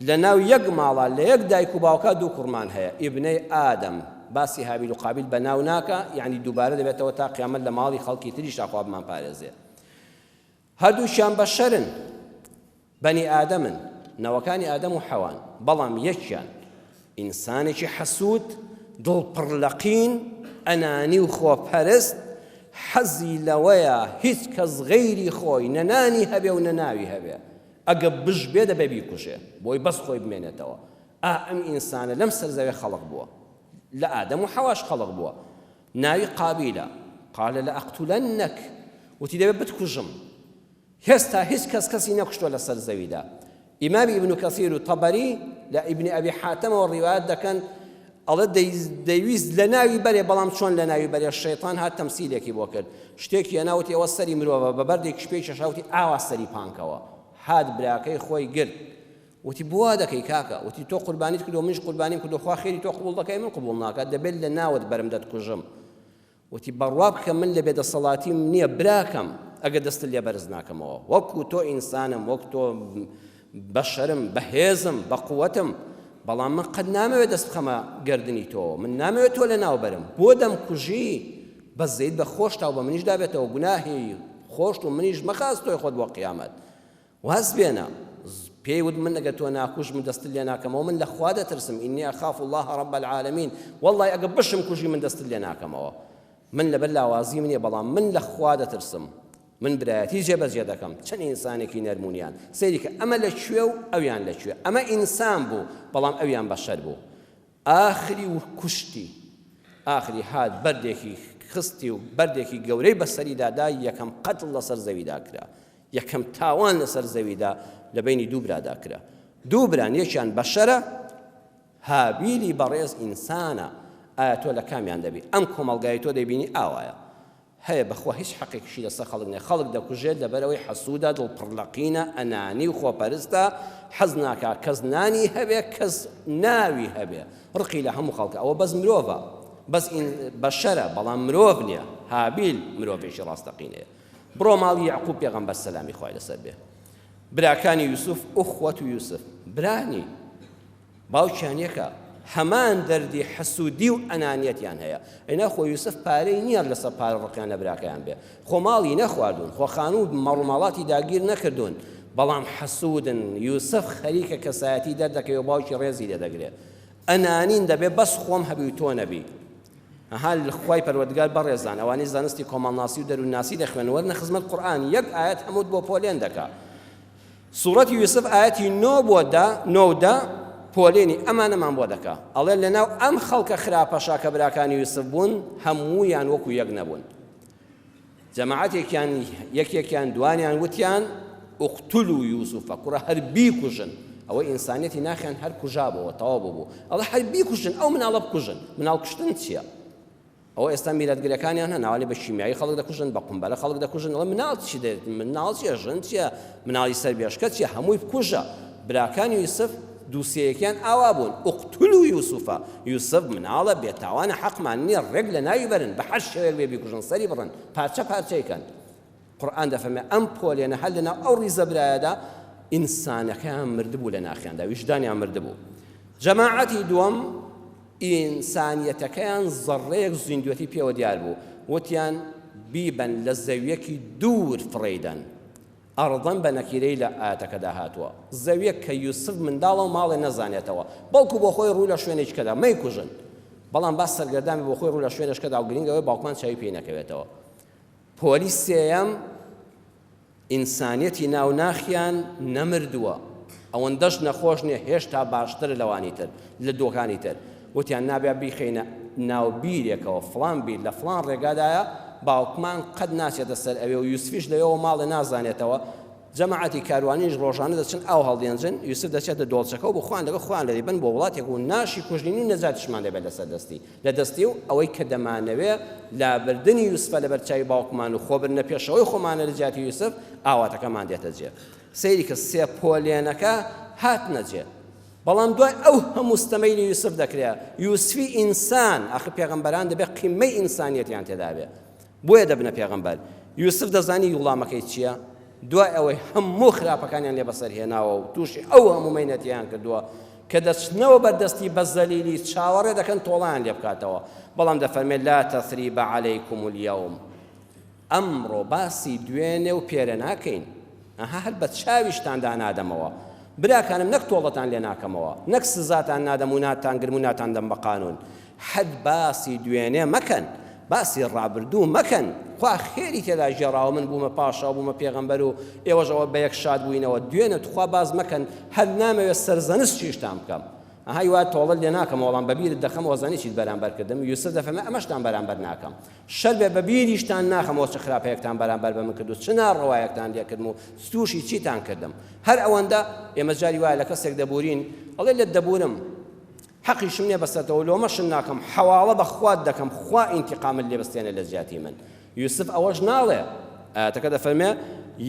لە ناو یەک ماڵە لە یەک دایک و باوکە دوو کوڕمان هەیە ئیبنەی ئادەم باسی هابیل و قابیل بە ناو ناکە یعنی دووبارە دەبێتەوە تا قیامەت لە ماڵی خەڵکی تریش خوا بمان پارێزێ هەردووشیان بەشەرن بەنی ئادەمن نەوەکانی ئادەم و حەوان بەڵام یەکیان ئینسانێکی حەسوود دڵپڕلەقین ئەنانی و خۆپەرست حەزی لەوەیە هیچ کەس غەیری خۆی نەنانی هەبێ و نەناوی هەبێ ئەگە بژ بێ دەبێ بیکوشێ بۆی بەس خۆی بمێنێتەوە ئەم ئینسانە لەم سەرزەوێ خەڵق بووە لە ئادەم و حەواش خەڵق بووە ناوی قابیلە قال لأقتلنك وتی دەبێ بتکوژم هێستا هیچ کەس کەسی نەکوشتووە لە سەر زەویدا ئیمامی ئیبن کەثیر و تەبەری لە ئیبن ئەبی حاتەمەوە ڕیوایەت دەکەن ئەڵێ دەیویست لە ناوی بەرێ بەڵام چۆن لە ناوی بەرێ شەیطان هات تەمسیلێکی بۆ کرد شتێکی هێناوتی ئەوە سەری مرۆڤە بە بەردێکی شپێی چەشاوتی ئاوا سەری پانکەوە هات براکەی خۆی گرت وتی بوا دەکەی کاکە وتی تۆ قوربانیت کردو منیش قوربانیم کردو خوا خێری تۆ قبوڵ دەکەی من قبوڵ ناکات دەبێت لە ناوت بەرم دەتکوژم وتی بەڕوا بکە من لە بێدەسەڵاتیم نییە براکەم ئەگە دەست لێ بەرز ناکەمەوە وەکو تۆ ئینسانم وەک تۆ بەشەرم بەهێزم بە قووەتم بەڵام من قەت نامەوێت دەست بخەمە گردنی تۆ من نامەوێت تۆ لە ناو بەرم بۆ دەم کوژی بەس زەید بە خۆشتاو بە منیش دابێتەوە گوناهی خۆشت و منیش مەخاست تۆی خۆت بۆ قیامەت واز بێنە پێی ود من ئەگە تۆ ناکوژ من دەست لێ ناکەمەوە من لە خوا دەترسم ئینی ئەخاف الله رب العالمین وەڵڵای ئەگە بشم کوژی من دەست لێ ناکەمەوە من لەبەر لاوازی منیە بەڵام من لە خوا دەترسم من برایەتی جێبەجێ دەکەم چەند ئینسانێکی نەرمونیان سەیری کە ئەمە لەکوێ و ئەویان لەکوێ ئەمە ئینسان بوو بەڵام ئەویان بەشەر بوو ئاخری و کوشتی ئاخری هات بەردێکی خستی و بەردێکی گەورەی بەسەریدا دا یەکەم قەتڵ لەسەر زەویدا کرا یەکەم تاوان لەسەر زەویدا لە بینی دوو برادا کرا دوو بران یەکیان بەشەرە هابیلی بەڕێز ئینسانە ئایا تۆ لە کامیان دەبی ئەم کۆمەڵگای تۆ دەبینی ئاوایە هەیە بەخوا هیچ حەقێکیشی لەسەر خەڵک نییە خەڵک دەکوژێت لەبەرەوەی حەسوودە دڵپڕلەقینە ئەنانی و خۆپەرستە حەز ناکات کەس نانی هەبێ کەس ناوی هەبێ ڕقی لە هەموو خەڵکە ئەوە بەس مرۆڤە بەس بەشەرە بەڵام مرۆڤ نییە هابیل مرۆڤێکی ڕاستەقینەیە بڕۆ ماڵی یعقوب پێغەمبەر سەلامی خوای لەسەر بێ براکانی یوسف ئوخوەت و یوسف برانی باوکیان یەکە هەمان دەردی حەسوودی و ئەنانیەتیان هەیە. ئەینا خۆ یوسف پارەی نییە لەسەر پارە ڕقیان لە براکەیان بێ، خۆ ماڵی نەخواردون، خۆ خانوو مەڕووماڵاتی داگیر نەکردوون، بەڵام حەسوودن. یوسف خەریکە کەسایەتی دەردەکەوێ باوکی ڕێزی لێدەگرێت. ئەنانین دەبێ بەس خۆم هەبی تۆ نەبی. هەل خوای پەروەردگار بەڕێزان ئەوانەی زانستی کۆمەڵناسی و دەروونناسی دەخوێن وەرنە خزمەت قورئان یەک ئاەت هەمووت بۆ پۆلێن دەکا. سوورەتی یوسف ئاەتی 9 پۆلێنی ئەمانەمان بۆ دەکا. ئەڵێ لەناو ئەم خەڵکە خراپەشا کە براکانی یوسف بوون هەموویان وەکو یەک نەبوون. جەماعەتێکیان یەکێکیان دوانیان وتیان ئوقتولوا یوسف، کوڕە هەر بیکوژن. ئەوەی ئینسانیەتی ناخیان هەر کوژابەوە تەواو بوو. ئەڵێ هەر بیکوژن، ئەو مناڵە بکوژن. مناڵ کوشتن چییە؟ ئەوە ئێستا میلەتگرەکانیان هەن ناوانێ بە شیمیایی خەڵک دەکوژن، بە قومبەلە خەڵک دەکوژن. ئەڵێ مناڵ چی دێت؟ مناڵ چییە؟ ژن چییە؟ مناڵی سەربێشکە چییە؟ هەمووی بکوژە. براکانی یوسف دووسەیەکیان ئاوا بوون ئوقتولوا یوسفە. یوسف مناڵە بێتاوانە، حەقمان نییە ڕێک لە ناوی بەرن، بە هەر شێوەیەک بێ بیکوژن، سەری بڕن، پارچە پارچەیکەن. قورئان دەفەرمێ ئەم پۆلێنە هەر لەناو ئەو ڕیزە برایەدا ئینسانەکەیان مردبوو لە ناخیاندا، ویژدانیان مردبوو. جەماعەتی دووەم ئینسانیەتەکەیان زەڕەیەک زیندوەتی پێوە دیار بوو. وتیان بیبەن لە زەویەکی دوور فڕێدەن. ئەڕدەن بە نەکیرەی لە ئاەتەکەدا هاتووە. زەویەک کە یوسف منداڵە و ماڵێ نەزانێتەوە، بەڵکو بۆ خۆی ڕوو لە شوێنێکەدا مەیکوژن. بەڵام باس سەرگەردانی بۆ خۆی ڕوو لە شوێنێشکەدا و گرنگەوەی باوکمان چاوی پێی نەکەوێتەوە. پۆلی سێیەم ئینسانیەتی ناوناخیان نەمردووە. ئەوەندەش نەخۆش نییە، هێشتا باشتر لەوانی تر لە دۆکانی تر. وتیان نابێ بیخەینە ناو بیرێکەوە فڵان بیر لە فڵان ڕێگادایە، باوکمان قەت ناچێتە سەر ئەوێ و یوسفیش لەوێەوە ماڵێ نازانێتەوە. جەماعەتی کاروانیش ڕۆژانە دەچن ئاو هەڵدێنجن، یوسف دەچێتە دۆڵچەکە و بخوان لەگە خوان لە دیبن بۆ وڵاتێک و ناشی کوژنین و نەجاتیشمان دەبێت لەسەر دەستی لە دەستی و ئەوەی کە دەمانەوێ لابردنی یوسفە لەبەر چاوی باوکمان و خۆبرنە پێشەوەی خۆمانە لە جیاتی یوسف ئاواتەکەمان دێتە جێ. سەیری کە سێ پۆلێنەکە هات نەجێ. بەڵام دوای ئەو هەموو ستەمەیلی یوسف دەکرێت. یوسفی ئینسان، ئاخر پێغەمبەران دەبێت قیمەی ئینسانیەتیان تێدا بێ، بۆیە دەبنە پێغەمبەر. یوسف دەزانی وڵامەکەی چییە؟ دوای ئەوەی هەموو خراپەکانیان لێ بەسەر هێناوە و تووشی ئەو هەموو مەینەتیان کردووە کە دەچنەوە بەردەستی بە زەلیلی چاوەڕێ دەکەن تۆڵیان لێ بکاتەوە. بەڵام دەفەرمێت لا تەثریب عەلەیکم اليوم، ئەمڕۆ باسی دوێنێ و پێرە ناکەین، هەر بە چاویشتاندا نادەمەوە. براکانم نەک تۆڵەتان لێ ناکەمەوە، نەک سزاتان نادەم و ناتان گرم و ناتان دەم بە قانون. حەد باسی دوێنێ مەکەن، باسی ڕابردوو مەکەن. خوا خێری تێدا ژێڕاوە، من بوومە پاشا بوومە پێغەمبەر و ئێوەژەوە بە یەک شاد بووینەوە. دوێنێت خوا باز مەکەن، هەر نامەوێت سەرزەنست چیشتان بکەم. ئەهای وا تۆڵە لێ ناکەم، وەڵام بەبیرت دەخەم وەزانی چیت بەرامبەر کردم. یوسف دەفەرمێ ئەمەشتان بەرامبەر ناکەم، شەر بێ بەبیریشتان ناخەمەوە چ خراپەیەکتان بەرامبەر بە من کرد و چ ناڕەوایەکتان لێ کردم و تووشی چیتان کردم. هەر ئەوەندە ئێمە جاری وایە لە کەسێک دەبورین، ئەڵێ لێت دەبورم، حەقیشم نییە بەسەرەوە، لۆمەشم ناکەم، حەواڵە بە خوات دەکەم، خوا ئینتیقامت لێ بستێنە لە جیاتی من. یوسف ئەوەش ناڵێ، ئاەتەکە دەفەرمێ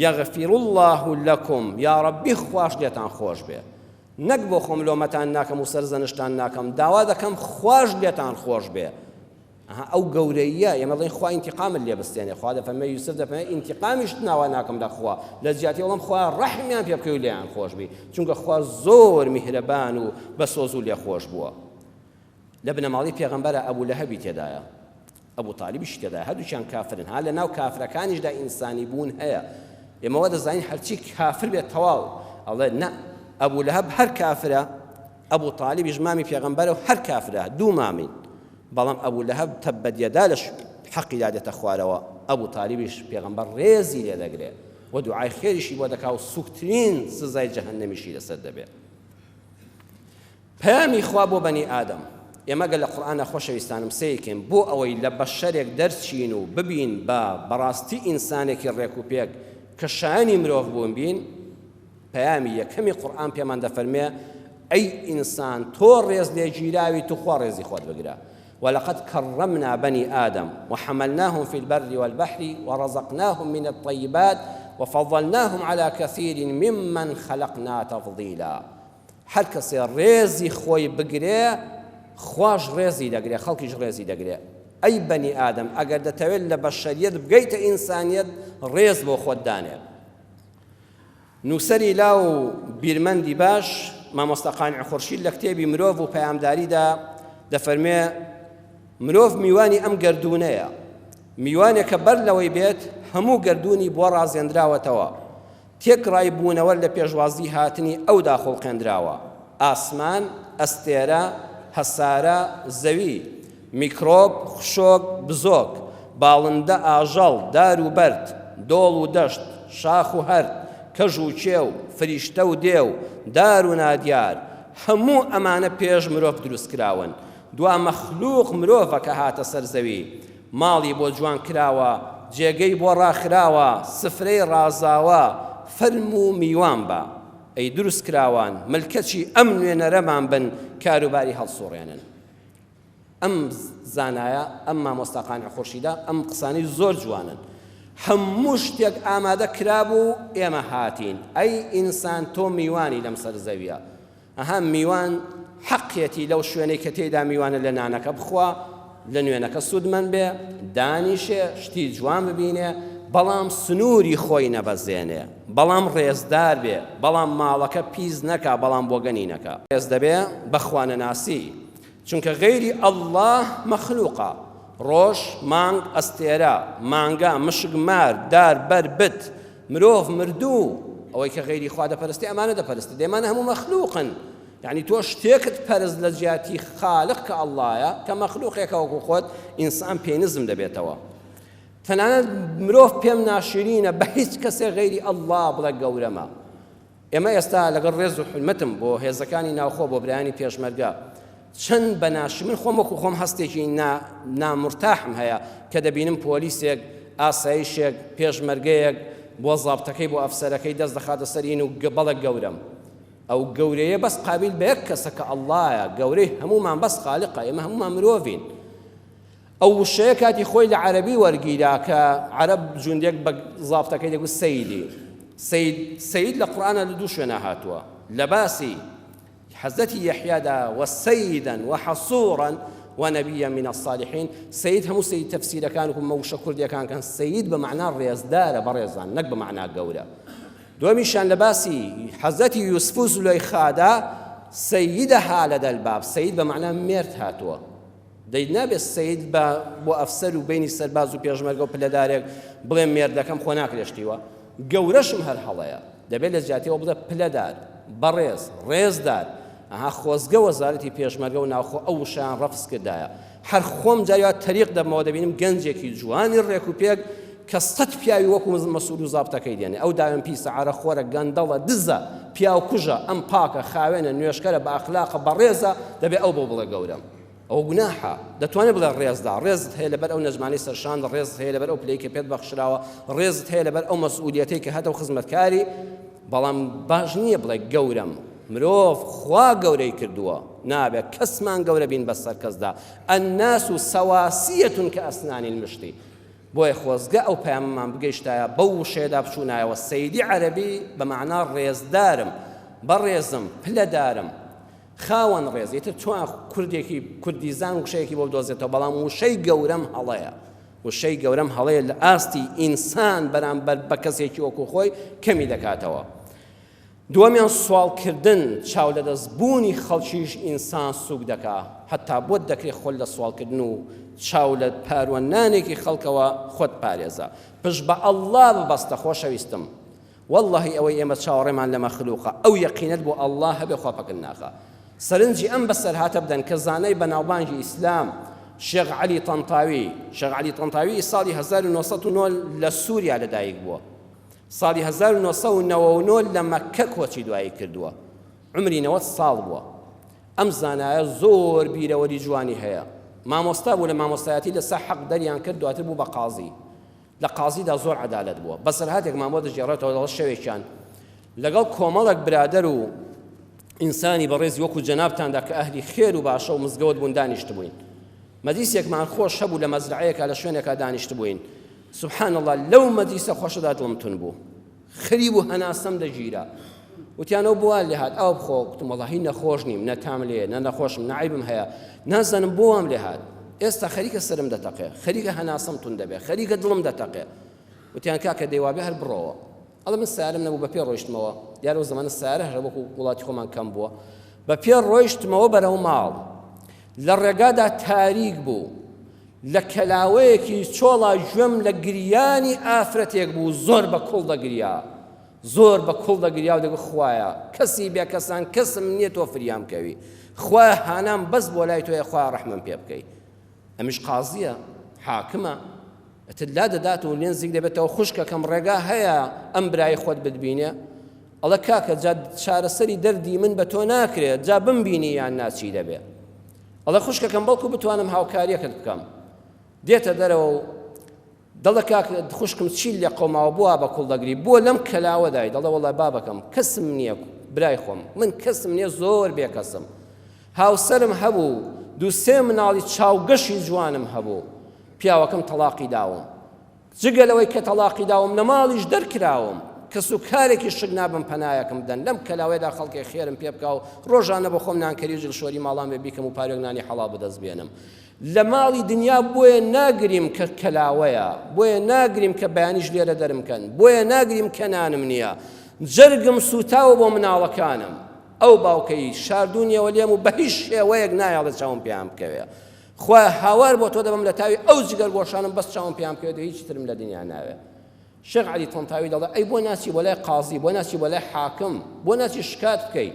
یەغفیر الله لەکم، یا ڕەبی خوش لێتان خۆش بێ. نەک بۆ خۆم لۆمەتان ناکەم و سەرزەنشتان ناکەم، داوا دەکەم خوش لێتان خۆش بێ. ئەو گەورەیە ئێمە دەڵێن خوا ئینتیقامت لێ بستێنێ. خوا دەفەرمێ یوسف دەفەرمێ ئینتیقامیش ناوا ناکەم لە خوا، لە جیاتی وەڵام خوا ڕەحمیان پێ بکەی و لێیان خۆش بی، چونکە خوا زۆر میهرەبان و بە سۆز و لێ خۆش بووە. لە بنەماڵی پێغەمبەرە ئەبوو لەهەبی تێدایە، ئەبوو تالیبیش تێدایە، هەردووچیان کافرن. ها لە ناو کافرەکانیشدا ئینسانی بوون هەیە. ئێمەوە دەزانین هەرچی کافر بێت تەواو. ئەڵێ نە، ئەبوو لەهەب هەر کافرە، ئەبوو تالیبیش مامی پێغەمبەرە و هەر کافرە، دوو مامین. بەڵام ئەبوو لەهەب تەبەت یەدا لە حەقی دادێتە خوارەوە. ئەبوو تالیبیش پێغەمبەر ڕێزی لێ دەگرێت و دوعای خێریشی بۆ دەکا و سوکترین سزای جەهەنەمیشی لەسەر دەبێت. پەیامی خوا بۆ بەنی ئادەم. ئێمە گەل لە قورئانە خۆشەویستانم سەیرکەین بۆ ئەوەی لە بەشەرێک دەرچین و ببین بە بەڕاستی ئینسانێکی ڕێک و پێک کە شایانی مرۆڤ بوون بین. پەیامی یەکەمی قورئان پێمان دەفەرمێ ئەی ئینسان تۆ ڕێز لێگیراوی تو خوا ڕێزی خۆت بگرە. ولقد كرمنا بني آدم وحملناهم في البر والبحر ورزقناهم من الطيبات وفضلناهم على كثير ممن خلقنا تفضيلا. هر کەسێ ڕێزی خۆی بگرێ خوش ڕێزی دەگرێ، خەڵکیش ڕێزی دەگرێ. ئەی بەنی ئادەم ئەگەر دەتەوێت لە بەشەریەت بگەیتە ئینسانیەت ڕێز بۆ خۆت دانێ. نووسەری لاو بیرمەندی باش مامۆستا قانع خورشید لە کتێبی مرۆڤ و پەیامداریدا دەفەرمێ مرۆڤ میوانی ئەم گەردوونەیە، میوانێک کە بەر لەوەی بێت هەموو گەردوونی بۆ ڕازێنراوەتەوە، تێکڕای بوونەوە لە پێشوازی هاتنی ئەودا خۆڵقێنراوە، ئاسمان، ئەستێرە، هەسارە، زەوی، میکرۆب، خشۆک، بزۆک، باڵندە، ئاژەڵ، دار و بەرد، دۆڵ و دەشت، شاخ و هەرد، کەژ و کێو، فریشتە و دێو، دار و نادیار، هەموو ئەمانە پێش مرۆڤ دروستکراون. دوا مەخلوق مرۆڤە کە هاتە سەر زەوی، ماڵی بۆ جوان کراوە، جێگەی بۆ ڕاخراوە، سفرەی ڕازاوە، فەرم و میوان بە. ئەی دروست کراوان ملکەچی ئەم نوێنەرەمان بن کاروباری هەڵسوڕێنن. ئەم زانایە ئەم مامۆستا قانع خورشیدە ئەم قسانەی زۆر جوانن. هەموو شتێک ئامادە کرابوو ئێمە هاتین. ئەی ئینسان تۆ میوانی لەم سەر زەویە. ئەها میوان حەقیەتی لەو شوێنەی کە تێیدا میوانە لە نانەکە بخوا، لە نوێنەکە سوودمەند بێ، دانیشێ، شتی جوان ببینێ، بەڵام سنووری خۆی نەبەزێنێ، بەڵام ڕێزدار بێ، بەڵام ماڵەکە پیس نەکا، بەڵام بۆگەنی نەکا. ڕێز دەبێ بە خوانەناسی، چونکە غەیری ئەڵڵاه مەخلوقە. ڕۆژ، مانگ، ئەستێرە، مانگا، مشکمار، دار، بەر، بت، مرۆڤ، مردوو، ئەوەی کە غەیری خوا دەپەرستی ئەمانە دەپەرستی، دەیمانە هەموو مەخلوقن. یعنی تۆ شتێکت پەرست لە جیاتی خالق کە ئەڵڵایە کە مەخلوقێکە وەکو خۆت ئینسان پێی نزم دەبێتەوە. تەنانەت مرۆڤ پێم ناشرینە بە هیچ کەسێ غەیری ئەڵڵا بڵێ گەورەمە. ئێمە ئێستا لەگەڵ ڕێز و حرمەتم بۆ هێزەکانی ناوخۆ بۆ برایانی پێشمەرگە چەند بەناشی من خۆم وەکو خۆم هەستێکی نامرتاحم هەیە کە دەبینم پۆلیسێک، ئاسایشێک، پێشمەرگەیەک بۆ زابتەکەی بۆ ئەفسەرەکەی دەست دەخاتە سەرین و بەڵێ گەورەم. ئەو گەورەیە بەس قابل بە یەک کەسە کە ئەڵڵایە، گەورەی هەموومان بەس خالقە، ئێمە هەموومان مرۆڤین. ئەو وشەیە کاتی خۆی لە عەرەبی وەرگیرا کە عەرەب جوندێک بە زابتەکەی دەگوت سەیدی. سەید لە قورئانە لە دوو شوێنە هاتووە، لە باسی حەزەتی یەحیادا وەسەیدەن وەحەسووڕەن ونبيا من الصالحين. سيد همو سيد تفسير كان موشە کوردیەکان كان سيد بمعنى ڕێزدارە بەڕێزان، نەک بمعنى گەورە. دومیشان لە باسی حەزەتی یوسف و زولەیخادا سەیدەها لەدە الباب، سەید بمعنى مێرد هاتووە. دەی نابێت سەید بۆ ئەفسەر و بینی سەرباز و پێشمەرگە و پلەدارێک بڵێ مێردەکەم خۆ ناکرێشتیوە. گەورەشم هەر هەڵەیە، دەبێت لە جیاتیەوە بڵێ پلەدار، بەڕێز، ڕێزدار. ئەها خۆزگە وەزارەتی پێشمەرگە و ناوخۆ ئەو وشیان ڕەفز کردایە. هەر خۆم جاریوە تەریق دەبمەوە دەبینم گەنجێکی جوانی ڕێک و پێک کە سەد پیاوی وەکو مەسئول و زابتەکەی دێنێ. ئەو داوێن پیسە عارەخۆرە گەندەڵە دزە پیا و کوژە ئەم پاکە خاوێنە نوێشکەرە بە ئەخلاقە بەڕێزە دەبێ ئەو بۆ بڵێ گەورەم. ئەو گوناحە، دەتوانێت بڵێ ڕێزدا، ڕێزت هەیە لەبەر ئەو نەجمانەی سەرشان، ڕێزت هەیە لەبەر ئەو پلەی کە پێت بەخشراوە، ڕێزت هەیە لەبەر ئەو مەسئولیەتەی کە هەتە و خزمەتکاری، بەڵام باش نییە بڵێ گەورەم. مرۆڤ خوا گەورەی کردووە، نابێت کەسمان گەورە بین بەسەر کەسدا. الناس سەواسیەتون کە ئەسنانی المشتی. بۆیە خۆزگە ئەو پەیامەمان بگەیشتایە بەو وشەیەدا بچوونایەوە سەیدی عەرەبی بەمعنە ڕێزدارم، بەڕێزم، پلەدارم، خاوەن ڕێز. ئیتر چۆن کوردێکی کوردیزان وشەیەکی بۆ بدۆزێتەوە، بەڵام وشەی گەورەم هەڵەیە. وشەی گەورەم هەڵەیە لە ئاستی ئینسان بەرامبەر بە کەسێکی وەکو خۆی کەمی دەکاتەوە. دووەمیان سوالکردن، چاو لە دەستبوونی خەڵکیش ئینسان سووک دەکا، هەتا بۆت دەکرێت خۆت لە سوالکردن و چاو لە پاروەنانێکی خەڵکەوە خۆت پارێزە. پشت بە ئەڵڵا ببەستە خۆشەویستم. واللهی ئەوەی ئێمە چاوەڕێمان لە مەخلوقە، ئەو یەقینەت بۆ ئەڵڵا هەبێ خوا پەکن ناخە. سەرنجی ئەم بەسەر هاتە بدەن کە زانای بەناوبانگی ئیسلام شێخ عەلی تەنتاوی، شێخ عەلی تەنتاوی ساڵی 1909 لە سووریا لەدایک بووە. ساڵی 1999 لە مەککە کۆچی دوایی کردووە، عمری 90 ساڵ بووە. ئەم زانایە زۆر بیرەوەری جوانی هەیە. مامۆستا بوو، لە مامۆستایەتی لەسەر حەق دەریان کرد، دواتر بوو بە قازی. لە قازیدا زۆر عەدالەت بووە. بەسەرهاتێک مامۆ دەژێڕێتەوە لەگەڵ شەوێکیان لەگەڵ کۆمەڵێک برادەر و ئینسانی بەڕێزی وەکو جەنابتاندا کە ئەهلی خێر و باشە و مزگەوت بوون دانیشت بووین. مەجلیسێکمان خۆش هەبوو لە مەزرعەیەکە لە شوێنێکە دانیشت بووین. سبحان الله لەو مەجلیسە خۆشەدا دڵم تون بوو، خەریب و هەناسەم دەگیرا. وتیانەوە بووان لێ هات، ئەو بخۆ. گوتم وەڵاهی نەخۆش نیم، نەتام لێ، نەخۆشم، نەعیبم هەیە، نازانم بۆ وام لێ هات. ئێستا خەریکە سرم دەتەقێ، خەریکە هەناسەم تون دەبێ، خەریکە دڵم دەتەقێ. وتیان کاکە دەیوابێ هەر بڕۆوە. ئەڵێ من سیارەم نەبوو بە پێ ڕۆیشتمەوە دیارە ئەو زەمانە سیارە هەر وەکو وڵاتی خۆمان کەم بووە بە پێ ڕۆیشتمەوە بەرەو ماڵ لە ڕێگادا تاریک بوو لە کەلاوەیەکی چۆڵا گوێم لە گریانی ئافرەتێک بوو زۆر بە کوڵ دەگریا زۆر بە کوڵ دەگریا و دەگو خوایە کەسی بێ کەسان کەسم نییە تۆ فریام کەوی خوایە هانام بەس بۆ لای تۆیە خوا ڕەحمم پێ بکەی ئەمیش قازیە حاکمە لا دەدات و لێن زیک دەبێتەوە خوشکەکەم ڕێگا هەیە ئەم برای خۆت بتبینێ ئەڵە کاکە جا چارەسەری دەردی من بە تۆ ناکرێت جا بمبینی یان ناچی دەبێ ئەڵە خوشکەکەم بەڵکو بتوانم هاوکاریەکەت بکەم دێتە دەرەوە و دەڵە کاکە خوشکم چی لێ قەوماوە بووە بە کوڵ دەگری بووە لەم کەلاوەدای دەڵە وەڵای بابەکەم کەسم نییە برای خۆم من کەسم نییە زۆر بێ کەسم هاوسەرم هەبوو دووسێ مناڵی چاوگەشی جوانم هەبوو پیاوەکەم تەلاقی داوم جگەلەوەی کە تەلاقی داوم لە ماڵیش دەرکراوم کەس و کارێکی شک نابم پەنایەکەم بدەن لەم کەلاوەیەدا خەڵکی خێرم پێ بکە و ڕۆژانە بە خۆم نانکەری و جلشۆری ماڵام بێ بیکەم و پارێک نانی حەڵال بەدەست بێنم لە ماڵی دنیا بۆیە ناگریم کە کەلاوەیە بۆیە ناگریم کە بەیانیش لێرە دەرمکەن بۆیە ناگریم کە نانم نییە جەرگم سوتاوە بۆ مناڵەکانم ئەو باوکەی شاردونیەوە لێم و بە هیچ شێوەیەک نایاڵە چاوم پێیان بکەوێ خوا هاوار بۆ تۆ دەبم لە تاوی ئەو جگەر گۆشانم بەس چاوم پێیان بکەوێت هیچ ترم لە دنیا ناوێ شێخ عەلی تەنتاوی دەڵێ ئەی بۆ ناچی بۆ لای قازی بۆ ناچی بۆ لای حاکم بۆ ناچی شکات بکەی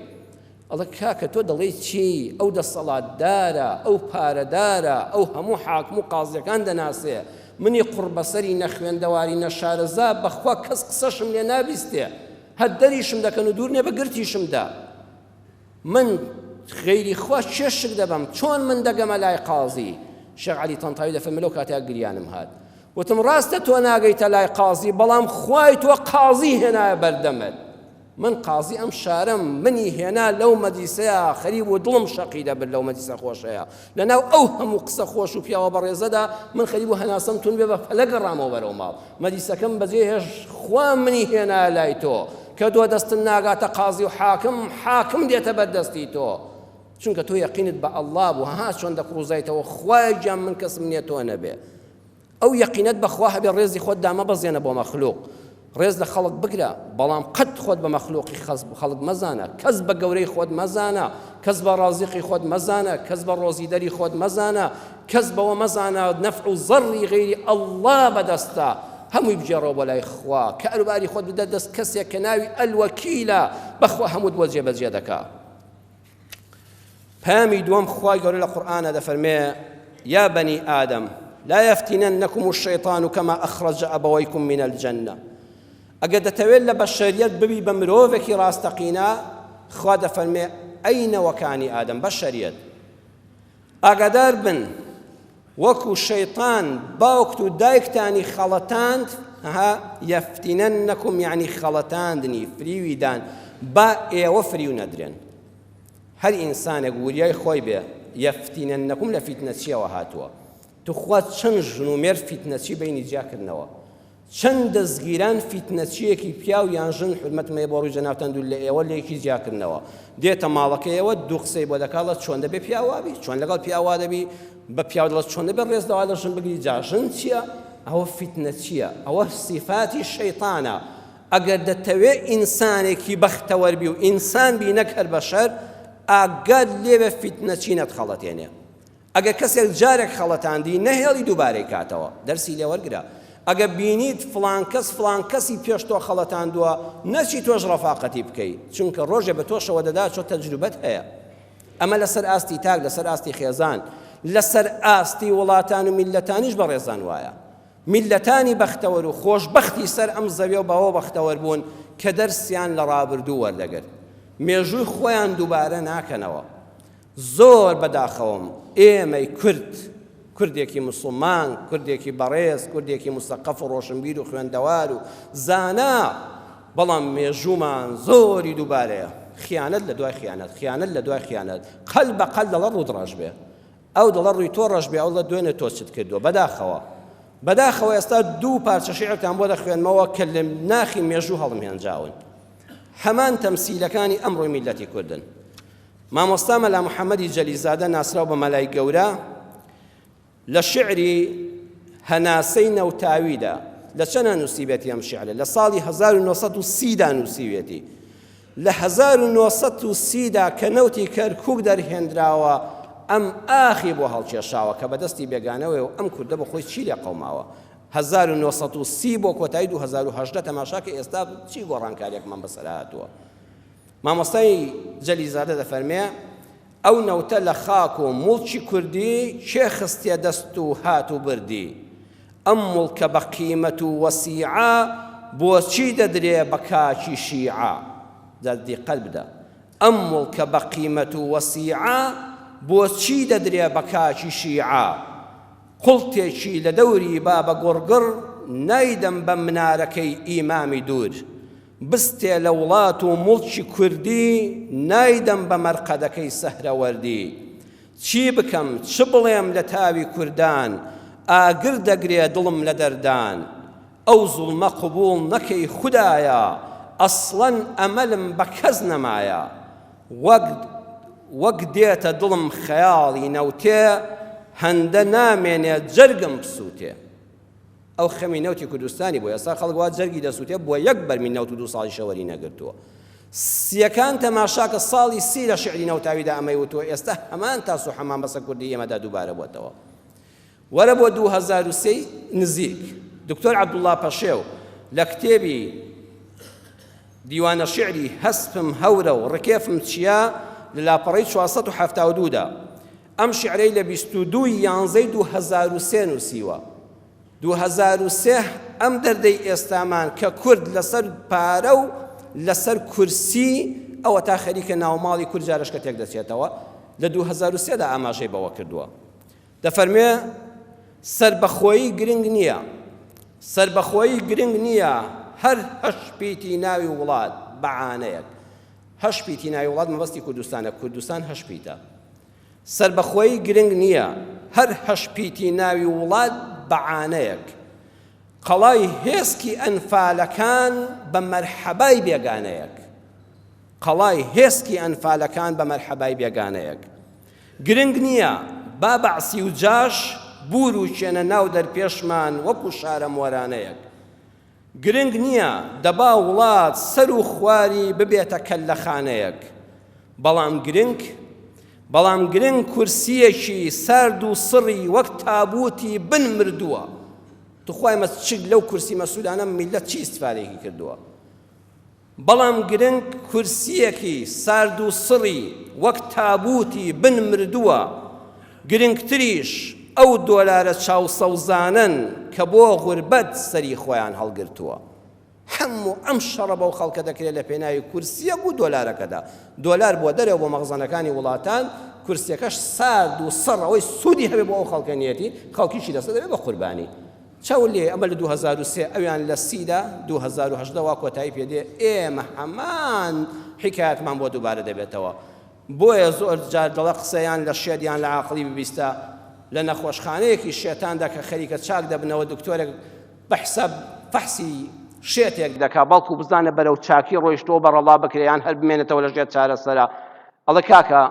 ئەڵێ کاکە تۆ دەڵێی چی ئەو دەسەڵاتدارە ئەو پارەدارە ئەو هەموو حاکم و قازیەکان دەناسێ منی قوربەسەری نەخوێندەواری نەشارەزا بەخوا کەس قسەشم لێ نابیستێ هەر دەریشم دەکەن و دوور نێ بە گرتیشمدا من غیری خوا چێشک دەبم چۆن من دەگەمە لای قازی شێخ عەلی تەنتاوی دەفەرمێ لەو کاتێک گریانم هات وتم ڕاستە تۆ ناگەیتە لای قازی بەڵام خوای تۆ قازی هێنایە بەردەمت من قازی ئەم شارەم منی هێنا لەو مەدیسەیە خەریب و دڵم شەقی دەبر لەو مەدیسە خۆشەیە لەناو ئەو هەموو قسە خۆش و پیاوە بەڕێزەدا من خەریب و هەناسەم تون بێ بە فەلە گەڕامەوە بەرەو ماڵ مەدیسەکەم بەجێ هێش خوا منی هێنا لای تۆ کە تۆ دەستن ناگاتە قازی و حاکم دێتە بەردەستی تۆ چونکە تۆ یەقینت بە ئەڵڵا بوو ها چۆن دەقڕوزایتەوە خوای گیان من کەسم نییە تۆ نەبێ ئەو یەقینەت بەخوا هەبێ ڕێزی خۆت دامە بەزێنە بۆ مەخلوق ڕێز لە خەڵک بگرە بەڵام قەت خۆت بە مەخلوقی خەڵک مەزانە کەس بە گەورەی خۆت مەزانە کەس بە ڕازیقی خۆت مەزانە کەس بە ڕۆزی دەری خۆت مەزانە کەس بەوە مەزانە نەفع و زەڕی غەیری ئەڵڵا بەدەستە هەمووی بجێڕەوە بۆ لای خوا کە ئەروباری خۆت بدە دەست کەسێک کە ناوی ئەلوەکیلە بەخوا هەمووت بۆ جێبەجێ دەکا پامی دووەم خوای گەورە لە قورئانە دەفەرمێ یا بەنی ئادەم لا يفتننكم الشيطان كما أخرج أبويكم من الجنة ئەگەر دەتەوێت لە بەشەریەت ببی بە مرۆڤێکی ڕاستەقینە خوا دەفەرمێ ئەینەوەکانی ئادەم بەشەریەت ئاگادار بن وەکو شەیطان باوکت و دایکتانی خەڵەتاند یەفتینەنەکم یعنی خەڵەتاندنی فریویدان با ئێوە فریو نەدرێن هەر ئینسانێک وریای خۆی بێ یەفتینەنەکم لە فیتنەچیەوە هاتووە توخوا چەند ژنومێر فیتنەچی بینی جیاکردنەوە چەند دەستگیران فیتنەچیەکی پیاو یان ژن حرمەتمەیە بۆ ڕووی جەناوتان دوو لە ئێوە لێکی جیاکردنەوە دێتە ماڵەکەیەوە دوو قسەی بۆ دەکاڵە چۆن دەبێ پیاوابی چۆن لەگەڵ پیاوا دەبی بە پیاو دەڵێت چۆن دەبێ ڕێزدەوا لە ژن بگری جا ژن چییە ئەوە فیتنەچیە ئەوە سیفاتی شەیطانە ئەگەر دەتەوێ ئینسانێکی بەختەوەربی و ئینسان بی نەک هەر بەشەر ئاگاد لێوێ فیتنەچی نەتخەڵەتێنێ ئەگەر کەسێک جارێک خەڵەتاندی نەهێڵی دووبارەی کاتەوە دەرسی لێ وەرگرە ئەگە بینیت فڵان کەسی پێش تۆ خەڵەتاندووە نەچی تۆش ڕەفاقەتی بکەیت چونکە ڕۆژێ بە تۆشەوە دەدا چۆ تەجروبەت هەیە ئەمە لەسەر ئاستی تاک لەسەر ئاستی خێزان لەسەر ئاستی وڵاتان و میلەتانیش بەڕێزان وایە میلەتانی بەختەوەر و خۆشبەختی سەر ئەم زەویە و باوە بەختەوەر بوون کە دەرسیان لە ڕابردوو وەردەگرت مێژووی خۆیان دووبارە ناکەنەوە زۆر بەداخەوم ئێمەی کوردێکی موسڵمان کوردێکی بەڕێز کوردێکی مستەقەف و ڕۆشنبیر و خوێندەوار و زانا بەڵام مێژوومان زۆری دووبارەیە خیانەت لە دوای خیانەت لە دوای خیانەت قەل بە قەل دەڵە ڕوودڕەش بێ ئەو دەڵە ڕووی تۆ ڕەش بێ ئەو لە دوێنێ تۆ چت کردووە بەداخەوە ئێستا دوو پارچە شیعرتان بۆ دەخوێنمەوە کە لە ناخی مێژوو هەڵمهێنجاون هەمان تەمسیلەکانی ئەمڕۆی میلەتی کوردن مامۆستا مەلا محەممەدی جەلیزادە ناسراو بە مەلای گەورە لە شعری هەناسەی نەوتاویدا لە چەند نووسیبێتی ئەم شیعرە لە ساڵی 1930دا نووسیوێتی لە 1930دا کە نەوتی کەرکووک دەرهێنراوە ئەم ئاخی بۆ هەڵکێشاوە کە بەدەستی بێگانەوەی و ئەم کوردە بە خۆی چی لێ قەوماوە 1930 بۆ کۆتایی 2018 تەماشاکە ئێستا چی گۆڕانکاریەکمان بەسەر هاتووە مامۆستای جەلیزادە دەفەرمێ ئەو نەوتە لە خاک و موڵکی کوردی چێ خستێ دەست و هات و بردی ئەم موڵکە بە قیمەت و وەسیعە بۆچی دەدرێ بە کاکی شیعە دەقەت بدە ئەم موڵکە بە قیمەت و وەسیعە بۆچی دەدرێ بە کاکی شیعە قوڵتێکی لە دەوری بابە گۆڕگڕ نایدەم بە منارەکەی ئیمامی دوور بستێ لە وڵات و موڵکی کوردی نایدەم بە مەرقەدەکەی سەهرەوەردی چی بکەم چ بڵێم لە تاوی کوردان ئاگر دەگرێ دڵم لە دەردان ئەو زوڵمە قبوڵ نەکەی خودایە ئەسڵەن ئەمەلم بە کەس نەمایە وەک دێتە دڵم خەیاڵی نەوتێ هەندە نامێنێ جەرگم بسووتێ ئەو خەمی نەوتی کوردستانی بۆ ئێستا خەڵک وا جەرگی دەسووتێ بۆ یەک بەرمی نەوت و 2 ساڵی شەوەری نەگرتووە سیەکان تەماشاکە ساڵی 30 لە شعری نەوتاویدا ئەمەی وتووە ئێستا هەمان تاس و هەمان بەسە کوردی ئێمەدا دووبارە بووەتەوە وەرە بۆ 2003 نزیک دکتۆر عەبدوڵڵا پەشێو لە کتێبی دیوانە شعری هەسپم هەورە و ڕکێفم چیە لە لاپەڕەی 472دا ئەم شعرەی لە 22 یانزەی 2003 نووسیوە 2003 ئەم دەردەی ئێستامان کە کورد لەسەر پارە و لەسەر کورسی ئەوە تا خەریکە ناوماڵی کورد جارشکە تێک دەچێتەوە لە 2003دا ئاماژەی بەوە کردووە دەفەرمێ سەربەخۆیی گرنگ نییە سەربەخۆیی گرنگ نییە هەر هەشپیتی ناوی وڵات بەعانەیەک هەشپیتی ناوی وڵات مەبەستی کوردستانە کوردستان هەشپیتە سەربەخۆیی گرنگ نییە هەر هەشپیتی ناوی وڵات بەعانەیەک قەڵای هێزکی ئەنفالەکان بە مەرحەبای بێگانەیەک قەڵای هێزکی ئەنفالەکان بە مەرحەبای بێگانەیەک گرنگ نییە با بەعسی و جاش بور و چێنە ناو دەرپێشمان وەکو شارە مۆرانەیەک گرنگ نییە دەبا وڵات سەر و خواری ببێتە کەللەخانەیەک بەڵام گرنگ کورسیەکی سارد و سڕی وەک تابوتی بن مردووە توخوای مەچک لەو کورسی مەسوولانە میلەت چی ئیستیفادەیەکی کردووە بەڵام گرنگ کورسیەکی سارد و سڕی وەک تابوتی بن مردووە گرنگتریش ئەو دۆلارە چاوسەوزانن کە بۆ غوربەت سەری خۆیان هەڵگرتووە هەموو ئەم شەڕە بەو خەڵکە دەکرێت لە پێناوی کورسیەک و دۆلارەکەدا دۆلار بۆ دەرەوە بۆ مەخزانەکانی وڵاتان کورسیەکەش سارد و سڕ ئەوەی سوودی هەبێ بۆ ئەو خەڵکەنیەتی خەڵکیشی لەسەر دەبێت بە قوربانی چاو لێ ئەمە لە 2003 ئەویان لە 30دا 2018 وا کۆتایی پێدێ ئێمە هەمان حکایەتمان بۆ دووبارە دەبێتەوە بۆیە زۆر جار دەڵە قسەیان لە شێدیان لە عاقڵی ببیستە لە نەخۆشخانەیەکی شێتاندا کە خەریکە چاک دەبنەوە دکتۆرێک بە حساب فەحسی شێتێک دەکا بەڵکو بزانە بەرەو چاکی ڕۆیشتەوە بەڕەڵا بکرێیان هەر بمێنێتەوە لە ژێر چارەسەرە ئەڵێ کاکە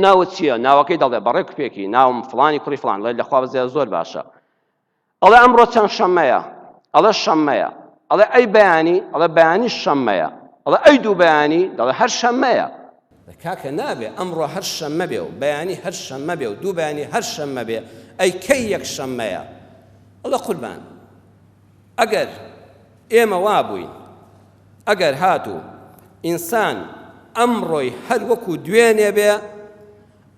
ناوت چییە ناوەکەی دەڵێ بەڕێ کوپێکی ناوم فڵانی کوڕی فڵان لە لەخوا بەزێ زۆر باشە ئەڵێ ئەمڕۆ چەند شەممەیە ئەڵێ شەممەیە ئەڵێ ئەی بەیانی ئەڵێ بەیانی شەممەیە ئەڵێ ئەی دوو بەیانی دەڵێ هەر شەممەیە کاکە نابێ ئەمڕۆ هەر شەممە بێ و بەیانی هەر شەممە بێ و دوو بەیانی هەر شەممە بێ ئەی کەی یەک شەممەیە ئەڵێ قوربان ئەگەر ئێمە وابووین ئەگەر هاتوو ئینسان ئەمڕۆی هەر وەکو دوێنێ بێ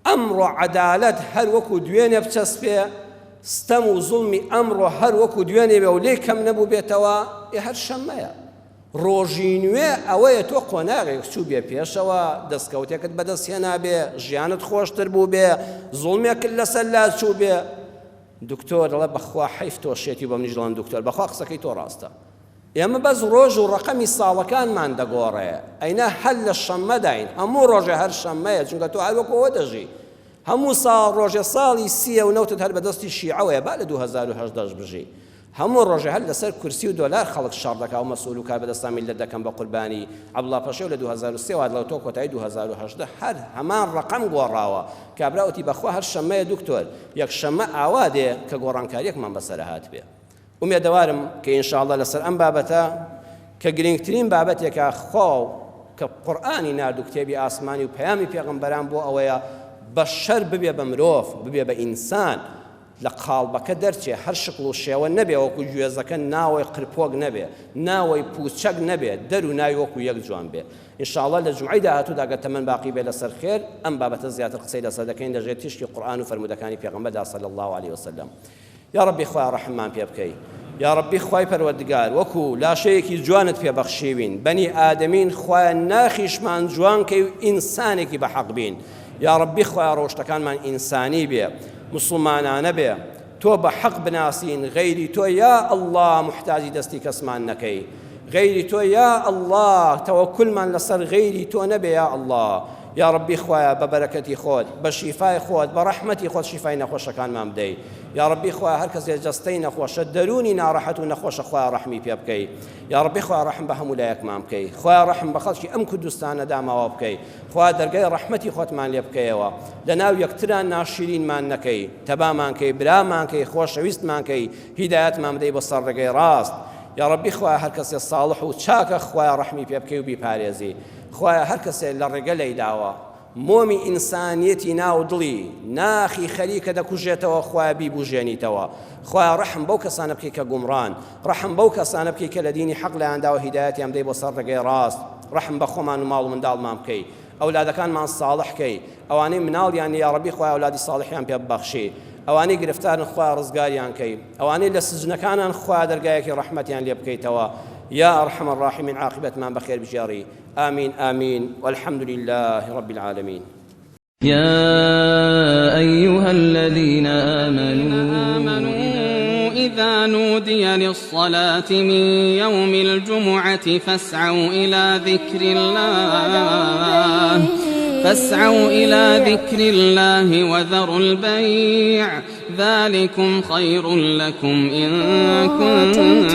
ئەمڕۆ عەدالەت هەر وەکو دوێنێ بچەسپێ ستەم و زوڵمی ئەمڕۆ هەر وەکو دوێنێ بێ و لێ کەم نەبوو بێتەوە هەر شەممەیە ڕۆژی نوێ ئەوەیە تۆ قۆناغێک چوو بێ پێشەوە دەستکەوتێکت بەدەستهێنا بێ ژیانت خۆشتر بوو بێ زوڵمێکت لەسەر لا چوو بێ دکتۆر دەڵێ بەخوا حەیف تۆ شێتی بە منیش دەڵێن دکتۆر بەخوا قسەکەی تۆ ڕاستە ئێمە بەس ڕۆژ و ڕەقەمی ساڵەکانمان دەگۆڕێ ئەینا هەر لە شەممەداین هەموو ڕۆژێ هەر شەممەیە چونکە تۆ هەر وەکەوە دەژی هەموو ساڵ ڕۆژێ ساڵی 30 و نەوتت هەر بەدەستی شیعەوەیە با لە 2018 بژی هەموو ڕۆژێ هەر لەسەر کورسی و دۆلار خەڵک شەڕ دەکا و مەسئول و کار بەدەستا میلەت دەکەم بە قوربانی عەبدوڵڵا پەشێو لە 2003 وات لەو تۆ کۆتایی 2018 هەر هەمان ڕەقەم گۆڕاوە کابراوتی بەخوا هەر شەممەیە دکتۆر یەک شەممە ئاوا دێ کە گۆڕانکاریەکمان بەسەر هات بێ ومێدەوارم کە ئینشاءڵڵا لەسەر ئەم بابەتە کە گرنگترین بابەتێکە خوا کە قورئانی نارد و کتێبی ئاسمانی و پەیامی پێغەمبەران بۆ ئەوەیە بەشەر ببێ بە مرۆڤ ببێ بە ئینسان لە قاڵبەکە دەرچێ هەر شکڵ و شێوە نەبێ وەکو گوێزەکە ناوەی قرپۆک نەبێ ناوەی پوچەک نەبێ دەر و ناوی وەکو یەک جوان بێ ئینشاءڵڵا لە جومعەی داهاتوودا گە تەمەن باقی بێ لەسەر خێر ئەم بابەتە زیاتر قسەی لەسەر دەکەین دەژێت تیشکی قورئان و فەرمودەکانی پێغەمبەردا صلی الله علیه وسلم یا ربی خوای ڕەحممان پێ بکەی یا ربی خوای پەروەردگار وەکو لاشەیەکی جوانت پێبەخشیوین بەنی ئادەمین خوای ناخیشمان جوان کەی و ئینسانێکی بەحەق بین یا ربی خوای ڕۆشتەکانمان ئینسانی بێ مسلمانانە بێ تۆ بە حەق بناسین غەیری تۆ یا ئەڵڵا محتاجی دەستی کەسمان نەکەی غەیری تۆ یا ئەڵڵا تەوەکولمان لەسەر غەیری تۆ نەبێ یا ئەڵڵا یا ربی خوایە بە بەرەکەتی خۆت بە شیفای خۆت بە ڕەحمەتی خۆت شیفای نەخۆشەکانمان بدەی یا ربی خوایە هەر کەس جەستەی نەخۆشە دەرونی ناڕەحەت و نەخۆشە خوایە ڕەحمی پێ بکەی یا ربی خوایە ڕەحم بە هەموو لایەکمان بکەی خوایە ڕەحم بە خەڵکی ئەم کوردستانە داماوە بکەی خوایە دەرگای ڕەحمەتی خۆتمان لێ بکەیەوە لەناو یەکتران ناشرینمان نەکەی تەبامان کەی برامان کەی خۆشەویستمان کەی هیدایەتمان بدەی بە سەر ڕێگەی ڕاست یا ربی خوایە هەر کەسێ ساڵح و چاکە خوایە ڕەحمی پێ بکەی و بیپارێزی خوایە هەر کەسێ لە ڕێگە لەیداوە مۆمی ئینسانیەتی ناو دڵی ناخی خەریکە دەکوژێتەوە خوایە بیبوژێنیتەوە خوایە ڕەحم بەو کەسانە بکەی کە گومڕان ڕەحم بەو کەسانە بکەی کە لە دینی حەق لایانداوە هیدایەتیان بدەی بۆ سەر ڕێگەی ڕاست ڕەحم بە خۆمان و ماڵ و منداڵمان بکەی ئەولادەکانمان ساڵح کەی ئەوانەی مناڵیان یا ڕەبی خوایە ئەولادی ساڵحیان پێ ببەخشی ئەوانەی گرفتارن خوایە ڕزگاریان کەی ئەوانەی لە سجنەکانان خوایە دەرگایەکی ڕەحمەتیان لێ بکەیتەوە يا أرحم الراحمين عاقبتنا بخير بجاري آمين آمين والحمد لله رب العالمين يا أيها الذين آمنوا إذا نودي للصلاة من يوم الجمعة فاسعوا إلى ذكر الله وذروا البيع ذلكم خير لكم إن كنتم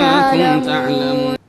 تعلمون